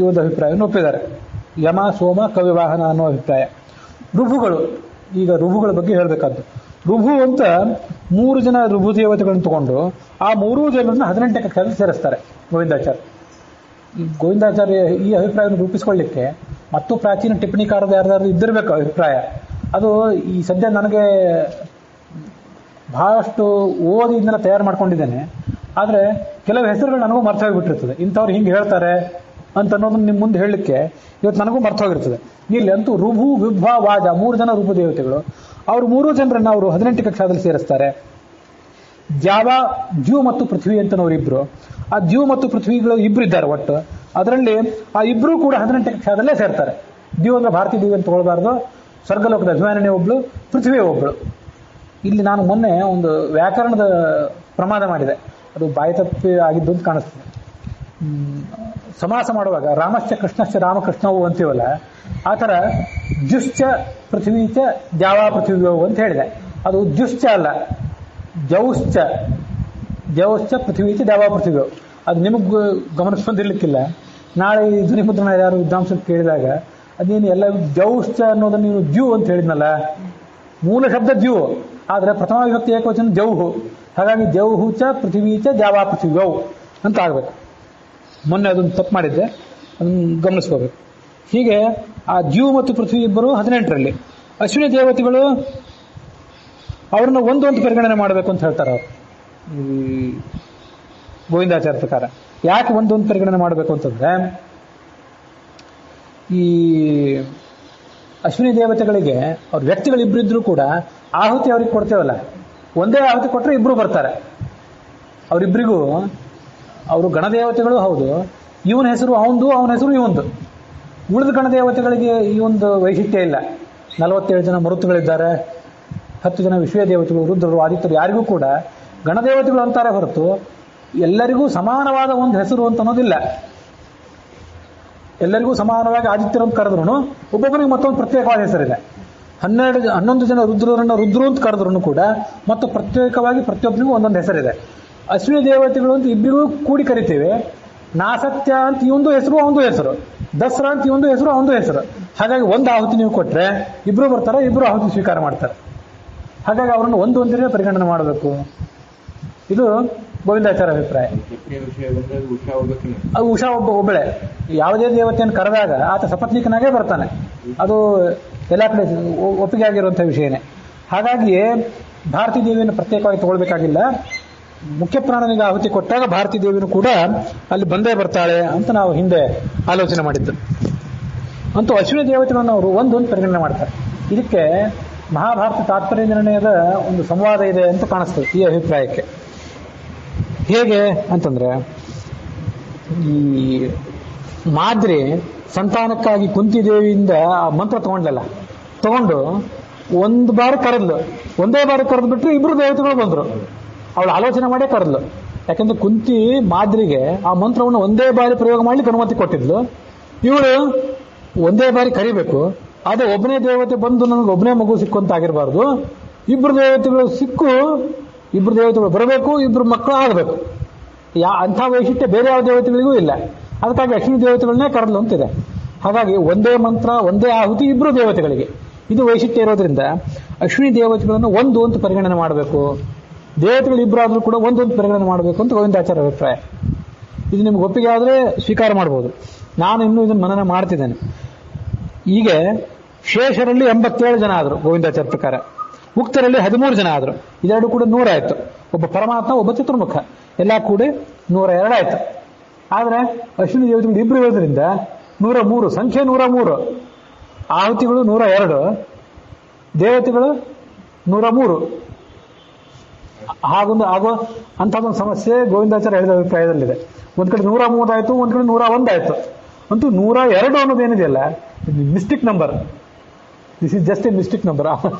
ಒಂದು ಅಭಿಪ್ರಾಯವನ್ನು ಒಪ್ಪಿದ್ದಾರೆ. ಯಮ, ಸೋಮ, ಕವ್ಯವಾಹನ ಅನ್ನೋ ಅಭಿಪ್ರಾಯ. ಋಭುಗಳು, ಈಗ ಋಭುಗಳ ಬಗ್ಗೆ ಹೇಳಬೇಕಾದ್ದು. ಋಭು ಅಂತ 3 ಜನ ಋಭು ದೇವತೆಗಳನ್ನು ತಗೊಂಡು ಆ 3 ಜನರನ್ನ 18ನೇ ಕಕ್ಷಾದಲ್ಲಿ ಸೇರಿಸ್ತಾರೆ ಗೋವಿಂದಾಚಾರ್ಯ. ಗೋವಿಂದಾಚಾರ್ಯ ಈ ಅಭಿಪ್ರಾಯವನ್ನು ರೂಪಿಸಿಕೊಳ್ಳಿಕ್ಕೆ ಮತ್ತು ಪ್ರಾಚೀನ ಟಿಪ್ಪಣಿಕಾರದ ಯಾರ್ದಾದ್ರು ಇದ್ದಿರಬೇಕು ಅಭಿಪ್ರಾಯ. ಅದು ಈ ಸದ್ಯ ನನಗೆ ಬಹಳಷ್ಟು ಓದಿ ಇದನ್ನೆಲ್ಲ ತಯಾರು ಮಾಡ್ಕೊಂಡಿದ್ದೇನೆ. ಆದರೆ ಕೆಲವು ಹೆಸರುಗಳು ನನಗೂ ಮರ್ತ ಹೋಗಿಬಿಟ್ಟಿರ್ತದೆ. ಇಂಥವ್ರು ಹಿಂಗೆ ಹೇಳ್ತಾರೆ ಅಂತ ಅನ್ನೋದನ್ನ ನಿಮ್ಮ ಮುಂದೆ ಹೇಳಲಿಕ್ಕೆ ಇವತ್ತು ನನಗೂ ಮರ್ತ ಹೋಗಿರ್ತದೆ. ಇಲ್ಲಿ ಅಂತೂ ಋಭು, ವಿಭ್ವ, ವಾಜ 3 ಜನ ಋಭು ದೇವತೆಗಳು. ಅವರು 3 ಜನರನ್ನ ಅವರು 18 ಕಕ್ಷಾದಲ್ಲಿ ಸೇರಿಸ್ತಾರೆ. ಜಾವ, ಜ್ಯೂ ಮತ್ತು ಪೃಥ್ವಿ ಅಂತನವ್ರು ಇಬ್ರು. ಆ ಜ್ಯೂ ಮತ್ತು ಪೃಥ್ವಿಗಳು ಇಬ್ರು ಇದ್ದಾರೆ ಒಟ್ಟು. ಅದರಲ್ಲಿ ಆ ಇಬ್ರು ಕೂಡ 18 ಕಕ್ಷಾದಲ್ಲೇ ಸೇರ್ತಾರೆ. ದ್ಯೂ ಅಂದ್ರೆ ಭಾರತೀಯ ದೇವಿ ಅಂತ ತಗೊಳ್ಬಾರ್ದು. ಸ್ವರ್ಗಲೋಕದ ಅಭಿಮಾನಿನೇ ಒಬ್ಳು, ಪೃಥ್ವಿ ಒಬ್ಳು. ಇಲ್ಲಿ ನಾನು ಮೊನ್ನೆ ಒಂದು ವ್ಯಾಕರಣದ ಪ್ರಮಾದ ಮಾಡಿದೆ, ಅದು ಬಾಯಿ ತಪ್ಪಿ ಆಗಿದ್ದು ಅಂತ ಕಾಣಿಸ್ತದೆ. ಸಮಾಸ ಮಾಡುವಾಗ ರಾಮಶ್ಚ ಕೃಷ್ಣಶ್ಚ ರಾಮಕೃಷ್ಣವು ಅಂತೀವಲ್ಲ, ಆ ಥರ ಜುಶ್ಚ ಪೃಥ್ವೀಚ ಜಾವಾ ಪೃಥ್ವಿಯವು ಅಂತ ಹೇಳಿದೆ. ಅದು ಜುಶ್ಚ ಅಲ್ಲ, ಜೌಶ್ಚ. ಜೌಶ್ಚ ಪೃಥ್ವೀಚ ಜಾವಾ ಪೃಥ್ವಿಯವು. ಅದು ನಿಮಗೆ ಗಮನಿಸ್ ಬಂದಿರ್ಲಿಕ್ಕಿಲ್ಲ. ನಾಳೆ ಈ ಧ್ವನಿಮುದ್ರಣ ಯಾರು ವಿದ್ವಾಂಸರು ಕೇಳಿದಾಗ ಅದೇನು ಎಲ್ಲ ಜೌಶ್ಚ ಅನ್ನೋದನ್ನು ನೀವು ಜ್ಯೂ ಅಂತ ಹೇಳಿದ್ನಲ್ಲ, ಮೂಲ ಶಬ್ದ ಜ್ಯೂ, ಆದರೆ ಪ್ರಥಮ ವಿಭಕ್ತಿ ಏಕವಚನ ಜೌಹು. ಹಾಗಾಗಿ ಜೌಹು ಚ ಪೃಥ್ವೀ ಚ ಜಾವಾ ಪೃಥ್ವಿಯವು ಅಂತ ಆಗಬೇಕು. ಮೊನ್ನೆ ಅದನ್ನು ತಪ್ಪು ಮಾಡಿದ್ದೆ, ಅದನ್ನು ಗಮನಿಸ್ಕೋಬೇಕು. ಹೀಗೆ ಆ ಜ್ಯೂ ಮತ್ತು ಪೃಥ್ವಿ ಇಬ್ಬರು 18ರಲ್ಲಿ. ಅಶ್ವಿನಿ ದೇವತೆಗಳು ಅವ್ರನ್ನ ಒಂದು ಪರಿಗಣನೆ ಮಾಡಬೇಕು ಅಂತ ಹೇಳ್ತಾರೆ ಅವರು ಈ ಗೋವಿಂದಾಚಾರ್ಯ ಪ್ರಕಾರ. ಯಾಕೆ ಒಂದು ಪರಿಗಣನೆ ಮಾಡಬೇಕು ಅಂತಂದ್ರೆ, ಈ ಅಶ್ವಿನಿ ದೇವತೆಗಳಿಗೆ ಅವ್ರ ವ್ಯಕ್ತಿಗಳಿಬ್ಬರಿದ್ರೂ ಕೂಡ ಆಹುತಿ ಅವ್ರಿಗೆ ಕೊಡ್ತೇವಲ್ಲ, ಒಂದೇ ಆಹುತಿ ಕೊಟ್ಟರೆ ಇಬ್ರು ಬರ್ತಾರೆ. ಅವರಿಬ್ಬರಿಗೂ ಅವರು ಗಣದೇವತೆಗಳು ಹೌದು, ಇವನ ಹೆಸರು ಅವಂದು, ಅವನ ಹೆಸರು ಇವಂದು. ಉಳಿದ ಗಣದೇವತೆಗಳಿಗೆ ಈ ಒಂದು ವೈಶಿಷ್ಟ್ಯ ಇಲ್ಲ. 47 ಜನ ಮರುತ್ತುಗಳಿದ್ದಾರೆ, 10 ಜನ ವಿಶ್ವ ದೇವತೆಗಳು, ರುದ್ರರು, ಆದಿತ್ಯರು, ಯಾರಿಗೂ ಕೂಡ ಗಣದೇವತೆಗಳು ಅಂತಾರೆ ಹೊರತು ಎಲ್ಲರಿಗೂ ಸಮಾನವಾದ ಒಂದು ಹೆಸರು ಅಂತ ಅನ್ನೋದಿಲ್ಲ. ಎಲ್ಲರಿಗೂ ಸಮಾನವಾಗಿ ಆದಿತ್ಯರು ಅಂತ ಕರೆದ್ರು ಒಬ್ಬೊಬ್ಬರಿಗೆ ಮತ್ತೊಂದು ಪ್ರತ್ಯೇಕವಾದ ಹೆಸರಿದೆ. 11 ಜನ ರುದ್ರರನ್ನ ರುದ್ರು ಅಂತ ಕರೆದ್ರು ಕೂಡ ಮತ್ತು ಪ್ರತ್ಯೇಕವಾಗಿ ಪ್ರತಿಯೊಬ್ಬರಿಗೂ ಒಂದೊಂದು ಹೆಸರಿದೆ. ಅಶ್ವಿನಿ ದೇವತೆಗಳು ಅಂತ ಇಬ್ಬರಿಗೂ ಕೂಡಿ ಕರಿತೇವೆ. ನಾಸತ್ಯ ಅಂತ ಇವಂದು ಹೆಸರು, ಅವಂದು ಹೆಸರು. ದಸರಾ ಅಂತ ಇವಂದು ಹೆಸರು, ಅವಂದು ಹೆಸರು. ಹಾಗಾಗಿ ಒಂದು ಆಹುತಿ ನೀವು ಕೊಟ್ರೆ ಇಬ್ರು ಬರ್ತಾರೆ, ಇಬ್ರು ಆಹುತಿ ಸ್ವೀಕಾರ ಮಾಡ್ತಾರೆ. ಹಾಗಾಗಿ ಅವರನ್ನು ಒಂದೇ ಪರಿಗಣನೆ ಮಾಡಬೇಕು. ಇದು ಗೋವಿಂದಾಚಾರ್ಯ ಅಭಿಪ್ರಾಯ. ಅದು ಉಷಾ ಒಬ್ಬಳೆ ಯಾವುದೇ ದೇವತೆಯನ್ನು ಕರೆದಾಗ ಆತ ಸಪತ್ನಿಕನಾಗೇ ಬರ್ತಾನೆ. ಅದು ಎಲ್ಲ ಕಡೆ ಒಪ್ಪಿಗೆ ಆಗಿರುವಂತಹ ವಿಷಯನೇ. ಹಾಗಾಗಿಯೇ ಭಾರತೀ ದೇವಿಯನ್ನು ಪ್ರತ್ಯೇಕವಾಗಿ ತಗೊಳ್ಬೇಕಾಗಿಲ್ಲ. ಮುಖ್ಯ ಪ್ರಾಣನಿಗೆ ಆಹುತಿ ಕೊಟ್ಟಾಗ ಭಾರತೀ ದೇವಿನೂ ಕೂಡ ಅಲ್ಲಿ ಬಂದೇ ಬರ್ತಾಳೆ ಅಂತ ನಾವು ಹಿಂದೆ ಆಲೋಚನೆ ಮಾಡಿದ್ದು. ಅಂತೂ ಅಶ್ವಿನಿ ದೇವತೆಗಳನ್ನು ಅವರು ಒಂದೊಂದು ಪರಿಗಣನೆ ಮಾಡ್ತಾರೆ. ಇದಕ್ಕೆ ಮಹಾಭಾರತ ತಾತ್ಪರ್ಯ ನಿರ್ಣಯದ ಒಂದು ಸಂವಾದ ಇದೆ ಅಂತ ಕಾಣಿಸ್ತದೆ ಈ ಅಭಿಪ್ರಾಯಕ್ಕೆ. ಹೇಗೆ ಅಂತಂದ್ರೆ, ಈ ಮಾದ್ರಿ ಸಂತಾನಕ್ಕಾಗಿ ಕುಂತಿದೇವಿಯಿಂದ ಆ ಮಂತ್ರ ತಗೊಂಡು ಒಂದು ಬಾರಿ ಕರೆದ್ಲು. ಒಂದೇ ಬಾರಿ ಕರೆದು ಬಿಟ್ರೆ ಇಬ್ರು ದೇವತೆಗಳು ಬಂದ್ರು. ಅವಳು ಆಲೋಚನೆ ಮಾಡೇ ಕರೆದ್ಲು. ಯಾಕಂದ್ರೆ ಕುಂತಿ ಮಾದ್ರಿಗೆ ಆ ಮಂತ್ರವನ್ನು ಒಂದೇ ಬಾರಿ ಪ್ರಯೋಗ ಮಾಡ್ಲಿಕ್ಕೆ ಅನುಮತಿ ಕೊಟ್ಟಿದ್ಲು. ಇವಳು ಒಂದೇ ಬಾರಿ ಕರಿಬೇಕು. ಆದ್ರೆ ಒಬ್ಬನೇ ದೇವತೆ ಬಂದು ನನಗೆ ಒಬ್ಬನೇ ಮಗು ಸಿಕ್ಕಂತ ಆಗಿರಬಾರ್ದು. ಇಬ್ರು ದೇವತೆಗಳು ಸಿಕ್ಕು, ಇಬ್ರು ದೇವತೆಗಳು ಬರಬೇಕು, ಇಬ್ರು ಮಕ್ಕಳು ಆಗಬೇಕು. ಅಂಥ ವೈಶಿಷ್ಟ್ಯ ಬೇರೆ ಯಾವ ದೇವತೆಗಳಿಗೂ ಇಲ್ಲ. ಅದಕ್ಕಾಗಿ ಅಶ್ವಿನಿ ದೇವತೆಗಳನ್ನೇ ಕರೆದ್ಲು ಅಂತಿದೆ. ಹಾಗಾಗಿ ಒಂದೇ ಮಂತ್ರ, ಒಂದೇ ಆಹುತಿ ಇಬ್ರು ದೇವತೆಗಳಿಗೆ. ಇದು ವೈಶಿಷ್ಟ್ಯ ಇರೋದ್ರಿಂದ ಅಶ್ವಿನಿ ದೇವತೆಗಳನ್ನು ಒಂದು ಅಂತ ಪರಿಗಣನೆ ಮಾಡಬೇಕು. ದೇವತೆಗಳು ಇಬ್ಬರಾದ್ರೂ ಕೂಡ ಒಂದೊಂದು ಪರಿಗಣನೆ ಮಾಡಬೇಕು ಅಂತ ಗೋವಿಂದಾಚಾರ್ಯ ಅಭಿಪ್ರಾಯ. ಇದು ನಿಮ್ಗೆ ಒಪ್ಪಿಗೆ ಆದರೆ ಸ್ವೀಕಾರ ಮಾಡಬಹುದು. ನಾನು ಇನ್ನೂ ಇದನ್ನು ಮನನ ಮಾಡ್ತಿದ್ದೇನೆ. ಈಗ ಶೇಷರಲ್ಲಿ 87 ಜನ ಆದರು ಗೋವಿಂದಾಚಾರ್ಯ ಪ್ರಕಾರ. ಉಕ್ತರಲ್ಲಿ 13 ಜನ ಆದರು. ಇದೆರಡು ಕೂಡ 100 ಆಯ್ತು. ಒಬ್ಬ ಪರಮಾತ್ಮ, ಒಬ್ಬ ಚತುರ್ಮುಖ, ಎಲ್ಲ ಕೂಡಿ 102 ಆಯ್ತು. ಆದರೆ ಅಶ್ವಿನಿ ದೇವತೆಗಳು ಇಬ್ಬರು ಇರೋದ್ರಿಂದ 103, ಸಂಖ್ಯೆ 103, ಆಹುತಿಗಳು 102, ದೇವತೆಗಳು 103. ಆಗೋ ಅಂಥದ್ದೊಂದು ಸಮಸ್ಯೆ ಗೋವಿಂದಾಚಾರ್ಯ ಹೇಳಿದ ಅಭಿಪ್ರಾಯದಲ್ಲಿದೆ. ಒಂದ್ ಕಡೆ 103 ಆಯ್ತು, ಒಂದ್ ಕಡೆ 101 ಆಯ್ತು. ಅಂತೂ 102 ಅನ್ನೋದೇನಿದೆಯಲ್ಲ, mystic number. This is just a mystic number.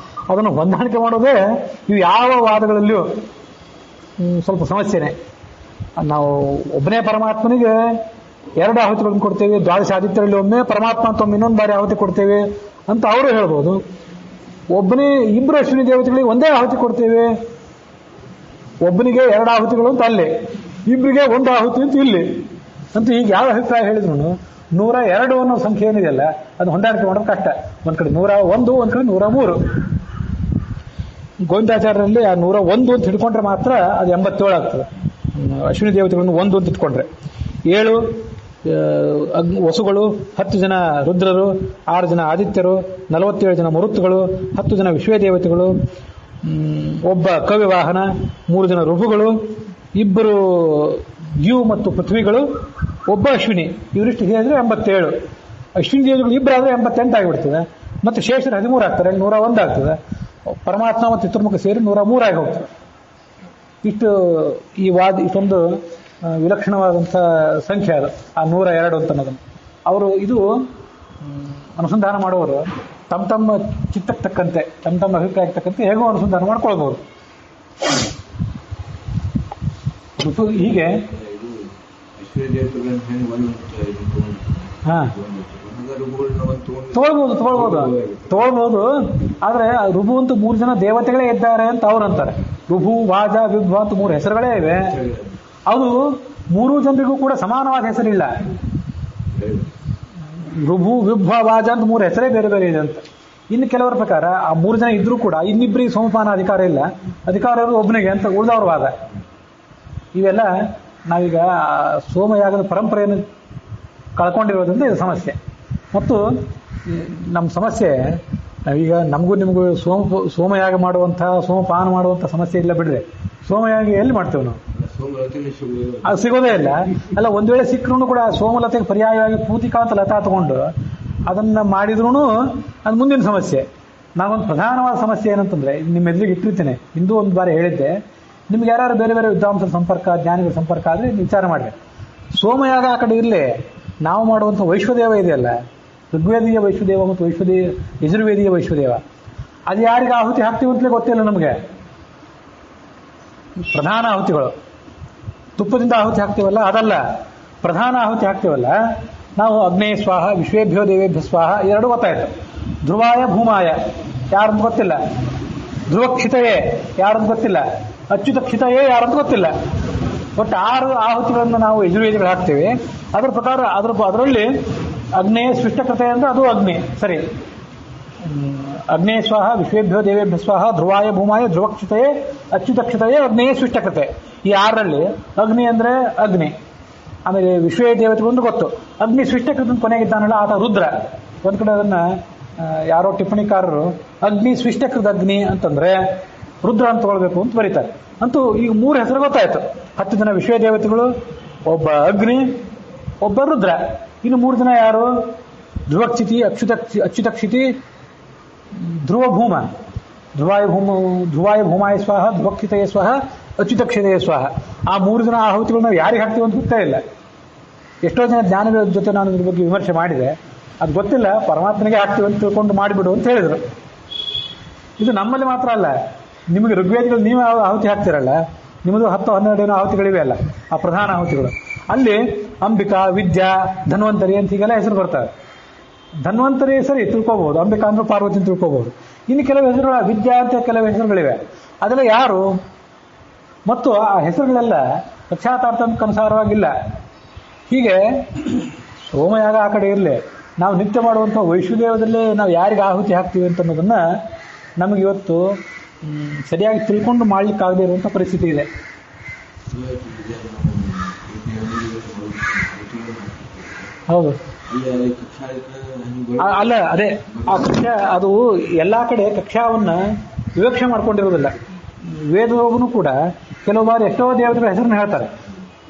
ಅದನ್ನು ಹೊಂದಾಣಿಕೆ ಮಾಡೋದೇ ಇವು ಯಾವ ವಾದಗಳಲ್ಲಿಯೂ ಸ್ವಲ್ಪ ಸಮಸ್ಯೆನೆ. ನಾವು ಒಬ್ಬನೇ ಪರಮಾತ್ಮನಿಗೆ 2 ಆಹುತಿಗಳನ್ನು ಕೊಡ್ತೇವೆ, ದ್ವಾದಶ ಆದಿತ್ಯರಲ್ಲಿ ಒಮ್ಮೆ, ಪರಮಾತ್ಮ ಅಂತ ಒಮ್ಮೆ ಇನ್ನೊಂದು ಬಾರಿ ಆಹುತಿ ಕೊಡ್ತೇವೆ ಅಂತ ಅವರು ಹೇಳ್ಬೋದು. ಒಬ್ಬನೇ ಇಬ್ಬರು ಅಶ್ವಿನಿ ದೇವತೆಗಳಿಗೆ ಒಂದೇ ಆಹುತಿ ಕೊಡ್ತೇವೆ, ಒಬ್ಬನಿಗೆ 2 ಆಹುತಿಗಳು ಅಂತ ಅಲ್ಲಿ, ಇಬ್ಬರಿಗೆ 1 ಆಹುತಿ ಅಂತ ಇಲ್ಲಿ. ಅಂತೂ ಈಗ ಯಾವ ಅಭಿಪ್ರಾಯ ಹೇಳಿದ್ರು 102 ಅನ್ನೋ ಸಂಖ್ಯೆ ಏನಿದೆಯಲ್ಲ, ಅದು ಹೊಂದಾಣಿಕೆ ಮಾಡೋದು ಕಷ್ಟ. ಒಂದ್ ಕಡೆ 101, ಒಂದ್ ಕಡೆ 103. ಗೋವಿಂದಾಚಾರ್ಯರಲ್ಲಿ ಆ 101 ಅಂತ ಹಿಡ್ಕೊಂಡ್ರೆ ಮಾತ್ರ ಅದು 87 ಆಗ್ತದೆ. ಅಶ್ವಿನಿ ದೇವತೆಗಳನ್ನು 1 ಅಂತ ಇಟ್ಕೊಂಡ್ರೆ 7 ವಸುಗಳು, 10 ಜನ ರುದ್ರರು, 6 ಜನ ಆದಿತ್ಯರು, 47 ಜನ ಮರುತ್ತುಗಳು, 10 ಜನ ವಿಶ್ವೇ ದೇವತೆಗಳು, ಒಬ್ಬ ಕವಿವಾಹನ, 3 ಜನ ಋಭುಗಳು, 2 ದ್ಯು ಮತ್ತು ಪೃಥ್ವಿಗಳು, ಒಬ್ಬ ಅಶ್ವಿನಿ. ಇವರಿಷ್ಟು ಹೇಳಿದ್ರೆ 87. ಅಶ್ವಿನಿ ದೇವತೆಗಳು ಇಬ್ಬರಾದ್ರೆ 88 ಆಗಿಬಿಡ್ತದೆ. ಮತ್ತು ಶೇಷರು 13 ಆಗ್ತಾರೆ, 101 ಆಗ್ತದೆ. ಪರಮಾತ್ಮ ಮತ್ತು ಚತುರ್ಮುಖ ಸೇರಿ 103 ಆಗಿ ಹೋಗ್ತದೆ. ಈ ಇಷ್ಟೊಂದು ವಿಲಕ್ಷಣವಾದಂಥ ಸಂಖ್ಯೆ ಅದು, ಆ 102 ಅಂತ ಅನ್ನೋದನ್ನು. ಅವರು ಇದು ಅನುಸಂಧಾನ ಮಾಡುವವರು ತಮ್ಮ ಚಿತ್ತಕ್ಕೆ ತಕ್ಕಂತೆ, ತಮ್ಮ ಅಭಿಪ್ರಾಯಕ್ಕೆ ತಕ್ಕಂತೆ ಹೇಗೋ ಅನುಸಂಧಾನ ಮಾಡ್ಕೊಳ್ಬಹುದು. ಹೀಗೆ ತಗೊಳ್ಬಹುದು. ಆದ್ರೆ ಋಭು ಅಂತ 3 ಜನ ದೇವತೆಗಳೇ ಇದ್ದಾರೆ ಅಂತ ಅವ್ರು ಅಂತಾರೆ. ಋಭು, ವಾಜ, ವಿಭ್ವ ಅಂತ 3 ಹೆಸರುಗಳೇ ಇವೆ. ಅದು 3 ಜನರಿಗೂ ಕೂಡ ಸಮಾನವಾದ ಹೆಸರಿಲ್ಲ. ಋಭು, ವಿಭ್ವ, ವಾಜ ಅಂತ 3 ಹೆಸರೇ ಬೇರೆ ಬೇರೆ ಇದೆ ಅಂತ. ಇನ್ನು ಕೆಲವರ ಪ್ರಕಾರ ಆ 3 ಜನ ಇದ್ರೂ ಕೂಡ ಇನ್ನಿಬ್ಬರಿಗೆ ಸೋಮಪಾನ ಅಧಿಕಾರ ಇಲ್ಲ, ಅಧಿಕಾರ ಇರೋದು ಒಬ್ಬನಿಗೆ ಅಂತ ಉಳಿದವ್ರ ವಾದ. ಇವೆಲ್ಲ ನಾವೀಗ ಸೋಮಯಾಗದ ಪರಂಪರೆಯನ್ನು ಕಳ್ಕೊಂಡಿರೋದ್ರಿಂದ ಇದು ಸಮಸ್ಯೆ. ಮತ್ತು ನಮ್ಮ ಸಮಸ್ಯೆ, ನಾವೀಗ ನಮಗೂ ನಿಮಗೂ ಸೋಮಯಾಗ ಮಾಡುವಂಥ, ಸೋಮಪಾನ ಮಾಡುವಂಥ ಸಮಸ್ಯೆ ಇಲ್ಲ ಬಿಡ್ರೆ, ಸೋಮಯಾಗ ಎಲ್ಲಿ ಮಾಡ್ತೇವೆ ನಾವು? ಅದು ಸಿಗೋದೇ ಇಲ್ಲ. ಅಲ್ಲ, ಒಂದ್ ವೇಳೆ ಸಿಕ್ಕರೂ ಕೂಡ ಸೋಮಲತೆಗೆ ಪರ್ಯಾಯವಾಗಿ ಪೂತಿಕಾ ಅಂತ ಲತಾ ತಗೊಂಡು ಅದನ್ನ ಮಾಡಿದ್ರು ಅದು ಮುಂದಿನ ಸಮಸ್ಯೆ. ನಾವೊಂದು ಪ್ರಧಾನವಾದ ಸಮಸ್ಯೆ ಏನಂತಂದ್ರೆ, ನಿಮ್ಮ ಎದುರಿಗೆ ಇಟ್ಟಿರ್ತೇನೆ, ಇಂದು ಒಂದು ಬಾರಿ ಹೇಳಿದ್ದೆ, ನಿಮ್ಗೆ ಯಾರು ಬೇರೆ ಬೇರೆ ವಿದ್ವಾಂಸರ ಸಂಪರ್ಕ, ಜ್ಞಾನಿಗಳ ಸಂಪರ್ಕ ಆದರೆ ವಿಚಾರ ಮಾಡಿ. ಸೋಮಯಾಗ ಆ ಕಡೆ ಇರಲಿ, ನಾವು ಮಾಡುವಂಥ ವೈಶ್ವದೇವ ಇದೆಯಲ್ಲ, ಋಗ್ವೇದೀಯ ವೈಶ್ವದೇವ ಮತ್ತು ಯಜುರ್ವೇದೀಯ ವೈಶ್ವದೇವ, ಅದು ಯಾರಿಗೆ ಆಹುತಿ ಹಾಕ್ತೀವಿ ಅಂತಲೇ ಗೊತ್ತಿಲ್ಲ ನಮಗೆ. ಪ್ರಧಾನ ಆಹುತಿಗಳು ತುಪ್ಪದಿಂದ ಆಹುತಿ ಹಾಕ್ತೀವಲ್ಲ, ಅದಲ್ಲ, ಪ್ರಧಾನ ಆಹುತಿ ಹಾಕ್ತೀವಲ್ಲ ನಾವು. ಅಗ್ನೇಯ ಸ್ವಾಹ, ವಿಶ್ವೇಭ್ಯೋ ದೇವೇಭ್ಯ ಸ್ವಾಹ, 2 ಗೊತ್ತಾಯ್ತು. ಧ್ರುವಾಯ ಭೂಮಾಯ ಯಾರಂತ ಗೊತ್ತಿಲ್ಲ, ಧ್ರುವಕ್ಷಿತಯೇ ಯಾರಂತ ಗೊತ್ತಿಲ್ಲ, ಅಚ್ಯುತ ಕ್ಷಿತಯೇ ಯಾರಂತ ಗೊತ್ತಿಲ್ಲ. ಒಟ್ಟು 6 ಆಹುತಿಗಳನ್ನು ನಾವು ಯಜುರ್ವೇದಿಗಳು ಹಾಕ್ತೇವೆ. ಅದರ ಪ್ರಕಾರ ಅದರಲ್ಲಿ ಅಗ್ನೇಯ ಸ್ಪೃಷ್ಟಕೃತೆ ಅಂದ್ರೆ ಅದು ಅಗ್ನಿ, ಸರಿ. ಅಗ್ನೇಯ ಸ್ವಾಹ, ವಿಶ್ವೇಭ್ಯೋ ದೇವೇಭ್ಯ ಸ್ವಾಹ, ಧ್ರುವಾಯ ಭೂಮಾಯ, ಧ್ರುವಕ್ಷಿತಯೇ, ಅಚ್ಯುತಕ್ಷಿತಯೇ, ಅಗ್ನೇಯ ಸ್ಪೃಷ್ಟಕೃತೆ. ಈ 6ರಲ್ಲಿ ಅಗ್ನಿ ಅಂದ್ರೆ ಅಗ್ನಿ. ಆಮೇಲೆ ವಿಶ್ವೇ ದೇವತೆಗಳು ಒಂದು ಗೊತ್ತು. ಅಗ್ನಿ ಸ್ಪೃಷ್ಟಕೃತ ಕೊನೆಗಿದ್ದಾನಲ್ಲ ಆತ ರುದ್ರ. ಒಂದ್ ಕಡೆ ಅದನ್ನ ಯಾರೋ ಟಿಪ್ಪಣಿಕಾರರು ಅಗ್ನಿ ಸ್ಪೃಷ್ಟಕೃತ ಅಗ್ನಿ ಅಂತಂದ್ರೆ ರುದ್ರ ಅಂತ ತಗೊಳ್ಬೇಕು ಅಂತ ಬರೀತಾರೆ. ಅಂತೂ ಈಗ 3 ಹೆಸರು ಗೊತ್ತಾಯ್ತು. 10 ಜನ ವಿಶ್ವೇ ದೇವತೆಗಳು, ಒಬ್ಬ ಅಗ್ನಿ, ಒಬ್ಬ ರುದ್ರ. ಇನ್ನು 3 ಜನ ಯಾರು? ಧ್ರುವಕ್ಷಿತಿ, ಅಚ್ಯುತಕ್ಷಿತಿ, ಧ್ರುವ ಭೂಮ. ಧ್ರುವಾಯ ಭೂಮಾಯ ಸ್ವಾಹ, ಧ್ರುವಕ್ಷಿತಯ ಸ್ವಾಹ, ಅಚ್ಯುತಕ್ಷಿತಯ ಸ್ವಾಹ. ಆ 3 ಜನ ಆಹುತಿಗಳು ನಾವು ಯಾರಿಗೆ ಹಾಕ್ತೀವಿ ಅಂತ ಗೊತ್ತೇ ಇಲ್ಲ. ಎಷ್ಟೋ ಜನ ಜ್ಞಾನಿಗಳ ಜೊತೆ ನಾನು ಇದ್ರ ಬಗ್ಗೆ ವಿಮರ್ಶೆ ಮಾಡಿದೆ, ಅದು ಗೊತ್ತಿಲ್ಲ, ಪರಮಾತ್ಮನಿಗೆ ಹಾಕ್ತೀವಿ ಅಂತ ತಿಳ್ಕೊಂಡು ಮಾಡಿಬಿಡು ಅಂತ ಹೇಳಿದ್ರು. ಇದು ನಮ್ಮಲ್ಲಿ ಮಾತ್ರ ಅಲ್ಲ, ನಿಮಗೆ ಋಗ್ವೇದಿಗಳು ನೀವು ಆಹುತಿ ಹಾಕ್ತಿರಲ್ಲ, ನಿಮ್ಮದು 10-12 ಆಹುತಿಗಳಿವೆ ಅಲ್ಲ, ಆ ಪ್ರಧಾನ ಆಹುತಿಗಳು. ಅಲ್ಲಿ ಅಂಬಿಕಾ, ವಿದ್ಯಾ, ಧನ್ವಂತರಿ ಅಂತ ಹೀಗೆಲ್ಲ ಹೆಸರು ಬರ್ತವೆ. ಧನ್ವಂತರಿ ಸರಿ ತಿಳ್ಕೋಬಹುದು, ಅಂಬಿಕಾ ಅಂದ್ರೆ ಪಾರ್ವತಿ ಅಂತ ತಿಳ್ಕೋಬಹುದು. ಇನ್ನು ಕೆಲವು ಹೆಸರುಗಳ ವಿದ್ಯಾ ಅಂತ ಕೆಲವು ಹೆಸರುಗಳಿವೆ, ಅದೆಲ್ಲ ಯಾರು? ಮತ್ತು ಆ ಹೆಸರುಗಳೆಲ್ಲ ಪಶ್ಚಾತ್ತಾರ್ಥಕ್ಕನುಸಾರವಾಗಿಲ್ಲ. ಹೀಗೆ ಸೋಮಯಾಗ ಆ ಕಡೆ ಇರಲಿ, ನಾವು ನಿತ್ಯ ಮಾಡುವಂಥ ವೈಶ್ವದೇವದಲ್ಲೇ ನಾವು ಯಾರಿಗೆ ಆಹುತಿ ಹಾಕ್ತೀವಿ ಅಂತ ಅನ್ನೋದನ್ನ ನಮಗೆ ಇವತ್ತು ಸರಿಯಾಗಿ ತಿಳ್ಕೊಂಡು ಮಾಡ್ಲಿಕ್ಕಾಗದೇ ಇರುವಂಥ ಪರಿಸ್ಥಿತಿ ಇದೆ. ಹೌದು, ಅಲ್ಲ, ಅದೇ ಆ ಕಕ್ಷಾ, ಅದು ಎಲ್ಲಾ ಕಡೆ ಕಕ್ಷಾವನ್ನ ವಿವಕ್ಷೆ ಮಾಡ್ಕೊಂಡಿರೋದಿಲ್ಲ. ವೇದೋಗನು ಕೂಡ ಕೆಲವು ಬಾರಿ ಎಷ್ಟೋ ದೇವತೆಗಳ ಹೆಸರನ್ನು ಹೇಳ್ತಾರೆ.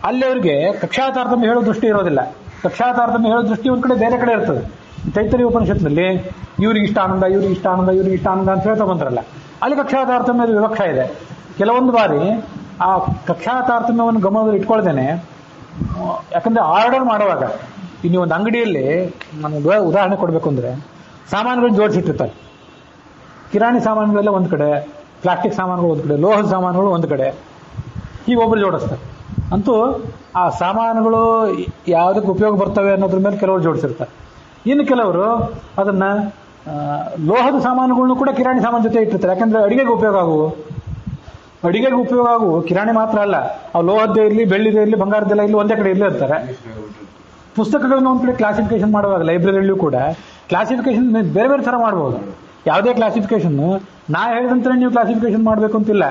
ಅಲ್ಲಿ ಅವರಿಗೆ ಕಕ್ಷಾ ತಾರತಮ್ಯ ಹೇಳೋ ದೃಷ್ಟಿ ಇರೋದಿಲ್ಲ. ಕಕ್ಷಾ ತಾರತಮ್ಯ ಹೇಳೋ ದೃಷ್ಟಿ ಒಂದು ಕಡೆ ಬೇರೆ ಕಡೆ ಇರ್ತದೆ. ತೈತರೀಯ ಉಪನಿಷತ್ನಲ್ಲಿ ಇವ್ರಿಗೆ ಇಷ್ಟ ಆನಂದ, ಇವ್ರಿಗೆ ಇಷ್ಟ ಆನಂದ, ಇವ್ರಿಗೆ ಇಷ್ಟ ಆನಂದ ಅಂತ ಹೇಳ್ತಾ ಬಂದ್ರಲ್ಲ, ಅಲ್ಲಿ ಕಕ್ಷಾ ತಾರತಮ್ಯದ ವಿವಕ್ಷ ಇದೆ. ಕೆಲವೊಂದು ಬಾರಿ ಆ ಕಕ್ಷಾ ತಾರತಮ್ಯವನ್ನು ಗಮನದಲ್ಲಿ ಇಟ್ಕೊಳ್ದೇನೆ, ಯಾಕಂದ್ರೆ ಆರ್ಡರ್ ಮಾಡುವಾಗ ಇನ್ನು ಒಂದು ಅಂಗಡಿಯಲ್ಲಿ ನಮ್ಗೆ ಉದಾಹರಣೆ ಕೊಡಬೇಕು ಅಂದರೆ, ಸಾಮಾನುಗಳನ್ನ ಜೋಡಿಸಿಟ್ಟಿರ್ತಾರೆ. ಕಿರಾಣಿ ಸಾಮಾನುಗಳೆಲ್ಲ ಒಂದು ಕಡೆ, ಪ್ಲಾಸ್ಟಿಕ್ ಸಾಮಾನುಗಳು ಒಂದು ಕಡೆ, ಲೋಹದ ಸಾಮಾನುಗಳು ಒಂದು ಕಡೆ, ಈಗ ಒಬ್ಬರು ಜೋಡಿಸ್ತಾರೆ. ಅಂತೂ ಆ ಸಾಮಾನುಗಳು ಯಾವುದಕ್ಕೆ ಉಪಯೋಗ ಬರ್ತವೆ ಅನ್ನೋದ್ರ ಮೇಲೆ ಕೆಲವರು ಜೋಡಿಸಿರ್ತಾರೆ. ಇನ್ನು ಕೆಲವರು ಅದನ್ನ ಲೋಹದ ಸಾಮಾನುಗಳನ್ನು ಕೂಡ ಕಿರಾಣಿ ಸಾಮಾನು ಜೊತೆ ಇಟ್ಟಿರ್ತಾರೆ. ಯಾಕಂದ್ರೆ ಅಡಿಗೆಗೆ ಉಪಯೋಗ ಆಗುವು ಕಿರಾಣಿ ಮಾತ್ರ ಅಲ್ಲ, ಆ ಲೋಹದ್ದೇ ಇರಲಿ, ಬೆಳ್ಳಿದೇ ಇರಲಿ, ಬಂಗಾರದ್ದೆಲ್ಲ ಇಲ್ಲಿ ಒಂದೇ ಕಡೆ ಇರಲಿ ಇರ್ತಾರೆ. ಪುಸ್ತಕಗಳನ್ನ ಒಂದು ಕಡೆ ಕ್ಲಾಸಿಫಿಕೇಶನ್ ಮಾಡುವಾಗ ಲೈಬ್ರರಿಯಲ್ಲೂ ಕೂಡ ಕ್ಲಾಸಿಫಿಕೇಶನ್ ಬೇರೆ ಬೇರೆ ಥರ ಮಾಡ್ಬೋದು. ಯಾವುದೇ ಕ್ಲಾಸಿಫಿಕೇಶನ್ ನಾ ಹೇಳಿದಂತೆ ನೀವು ಕ್ಲಾಸಿಫಿಕೇಶನ್ ಮಾಡಬೇಕು ಅಂತಿಲ್ಲ.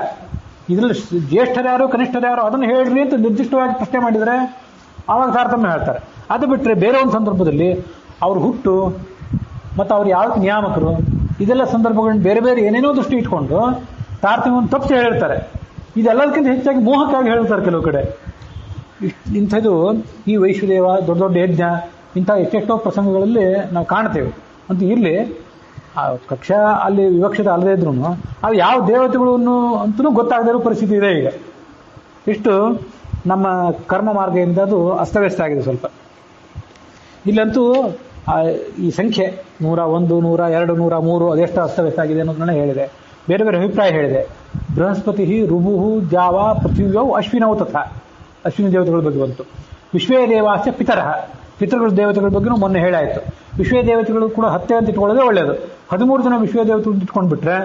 ಇದ್ರಲ್ಲಿ ಜ್ಯೇಷ್ಠರ್ಯಾರು ಕನಿಷ್ಠರ್ಯಾರು ಅದನ್ನು ಹೇಳ್ರಿ ಅಂತ ನಿರ್ದಿಷ್ಟವಾಗಿ ಪ್ರಶ್ನೆ ಮಾಡಿದರೆ ಆವಾಗ ತಾರತಮ್ಯ ಹೇಳ್ತಾರೆ. ಅದು ಬಿಟ್ಟರೆ ಬೇರೆ ಒಂದು ಸಂದರ್ಭದಲ್ಲಿ ಅವ್ರ ಹುಟ್ಟು ಮತ್ತು ಅವ್ರು ಯಾವ ನಿಯಾಮಕರು ಇದೆಲ್ಲ ಸಂದರ್ಭಗಳನ್ನ ಬೇರೆ ಬೇರೆ ಏನೇನೋ ದೃಷ್ಟಿ ಇಟ್ಕೊಂಡು ತಾರತಮ್ಯವನ್ನು ತಪ್ಪಿಸಿ ಹೇಳಿರ್ತಾರೆ. ಇದೆಲ್ಲದಕ್ಕಿಂತ ಹೆಚ್ಚಾಗಿ ಮೋಹಕ್ಕಾಗಿ ಹೇಳ್ತಾರೆ ಕೆಲವು ಕಡೆ. ಇಂಥದ್ದು ಈ ವೈಶ್ವದೇವ, ದೊಡ್ಡ ದೊಡ್ಡ ಯಜ್ಞ, ಇಂಥ ಎಷ್ಟೆಷ್ಟೋ ಪ್ರಸಂಗಗಳಲ್ಲಿ ನಾವು ಕಾಣ್ತೇವೆ. ಅಂತ ಇರಲಿ, ಆ ಕಕ್ಷಾ ಅಲ್ಲಿ ವಿವಕ್ಷತೆ ಅಲ್ಲದೇ ಇದ್ರೂ ಅವು ಯಾವ ದೇವತೆಗಳನ್ನು ಅಂತಲೂ ಗೊತ್ತಾಗದಿರೋ ಪರಿಸ್ಥಿತಿ ಇದೆ ಈಗ. ಇಷ್ಟು ನಮ್ಮ ಕರ್ಮ ಮಾರ್ಗದಿಂದ ಅದು ಅಸ್ತವ್ಯಸ್ತ ಆಗಿದೆ ಸ್ವಲ್ಪ. ಇಲ್ಲಂತೂ ಈ ಸಂಖ್ಯೆ 101, 102, 103 ಅದೆಷ್ಟು ಅಸ್ತವ್ಯಸ್ತ ಆಗಿದೆ ಅನ್ನೋದನ್ನ ಹೇಳಿದೆ. ಬೇರೆ ಬೇರೆ ಅಭಿಪ್ರಾಯ ಹೇಳಿದೆ. ಬೃಹಸ್ಪತಿ, ರುಭು, ಜಾವ, ಪೃಥ್ವಿಯೌ, ಅಶ್ವಿನೌ ತಥಾ ಅಶ್ವಿನಿ ದೇವತೆಗಳ ಬಗ್ಗೆ ಬಂತು. ವಿಶ್ವೇ ದೇವಾಶ್ಚ ಪಿತರಃ, ಪಿತೃಗಳ ದೇವತೆಗಳ ಬಗ್ಗೆನೂ ಮೊನ್ನೆ ಹೇಳಾಯಿತು. ವಿಶ್ವೇ ದೇವತೆಗಳು ಕೂಡ 10 ಅಂತ ಇಟ್ಕೊಳ್ಳೋದೇ ಒಳ್ಳೆಯದು. 13 ಜನ ವಿಶ್ವೇ ದೇವತೆಗಳು ಇಟ್ಕೊಂಡ್ಬಿಟ್ರೆ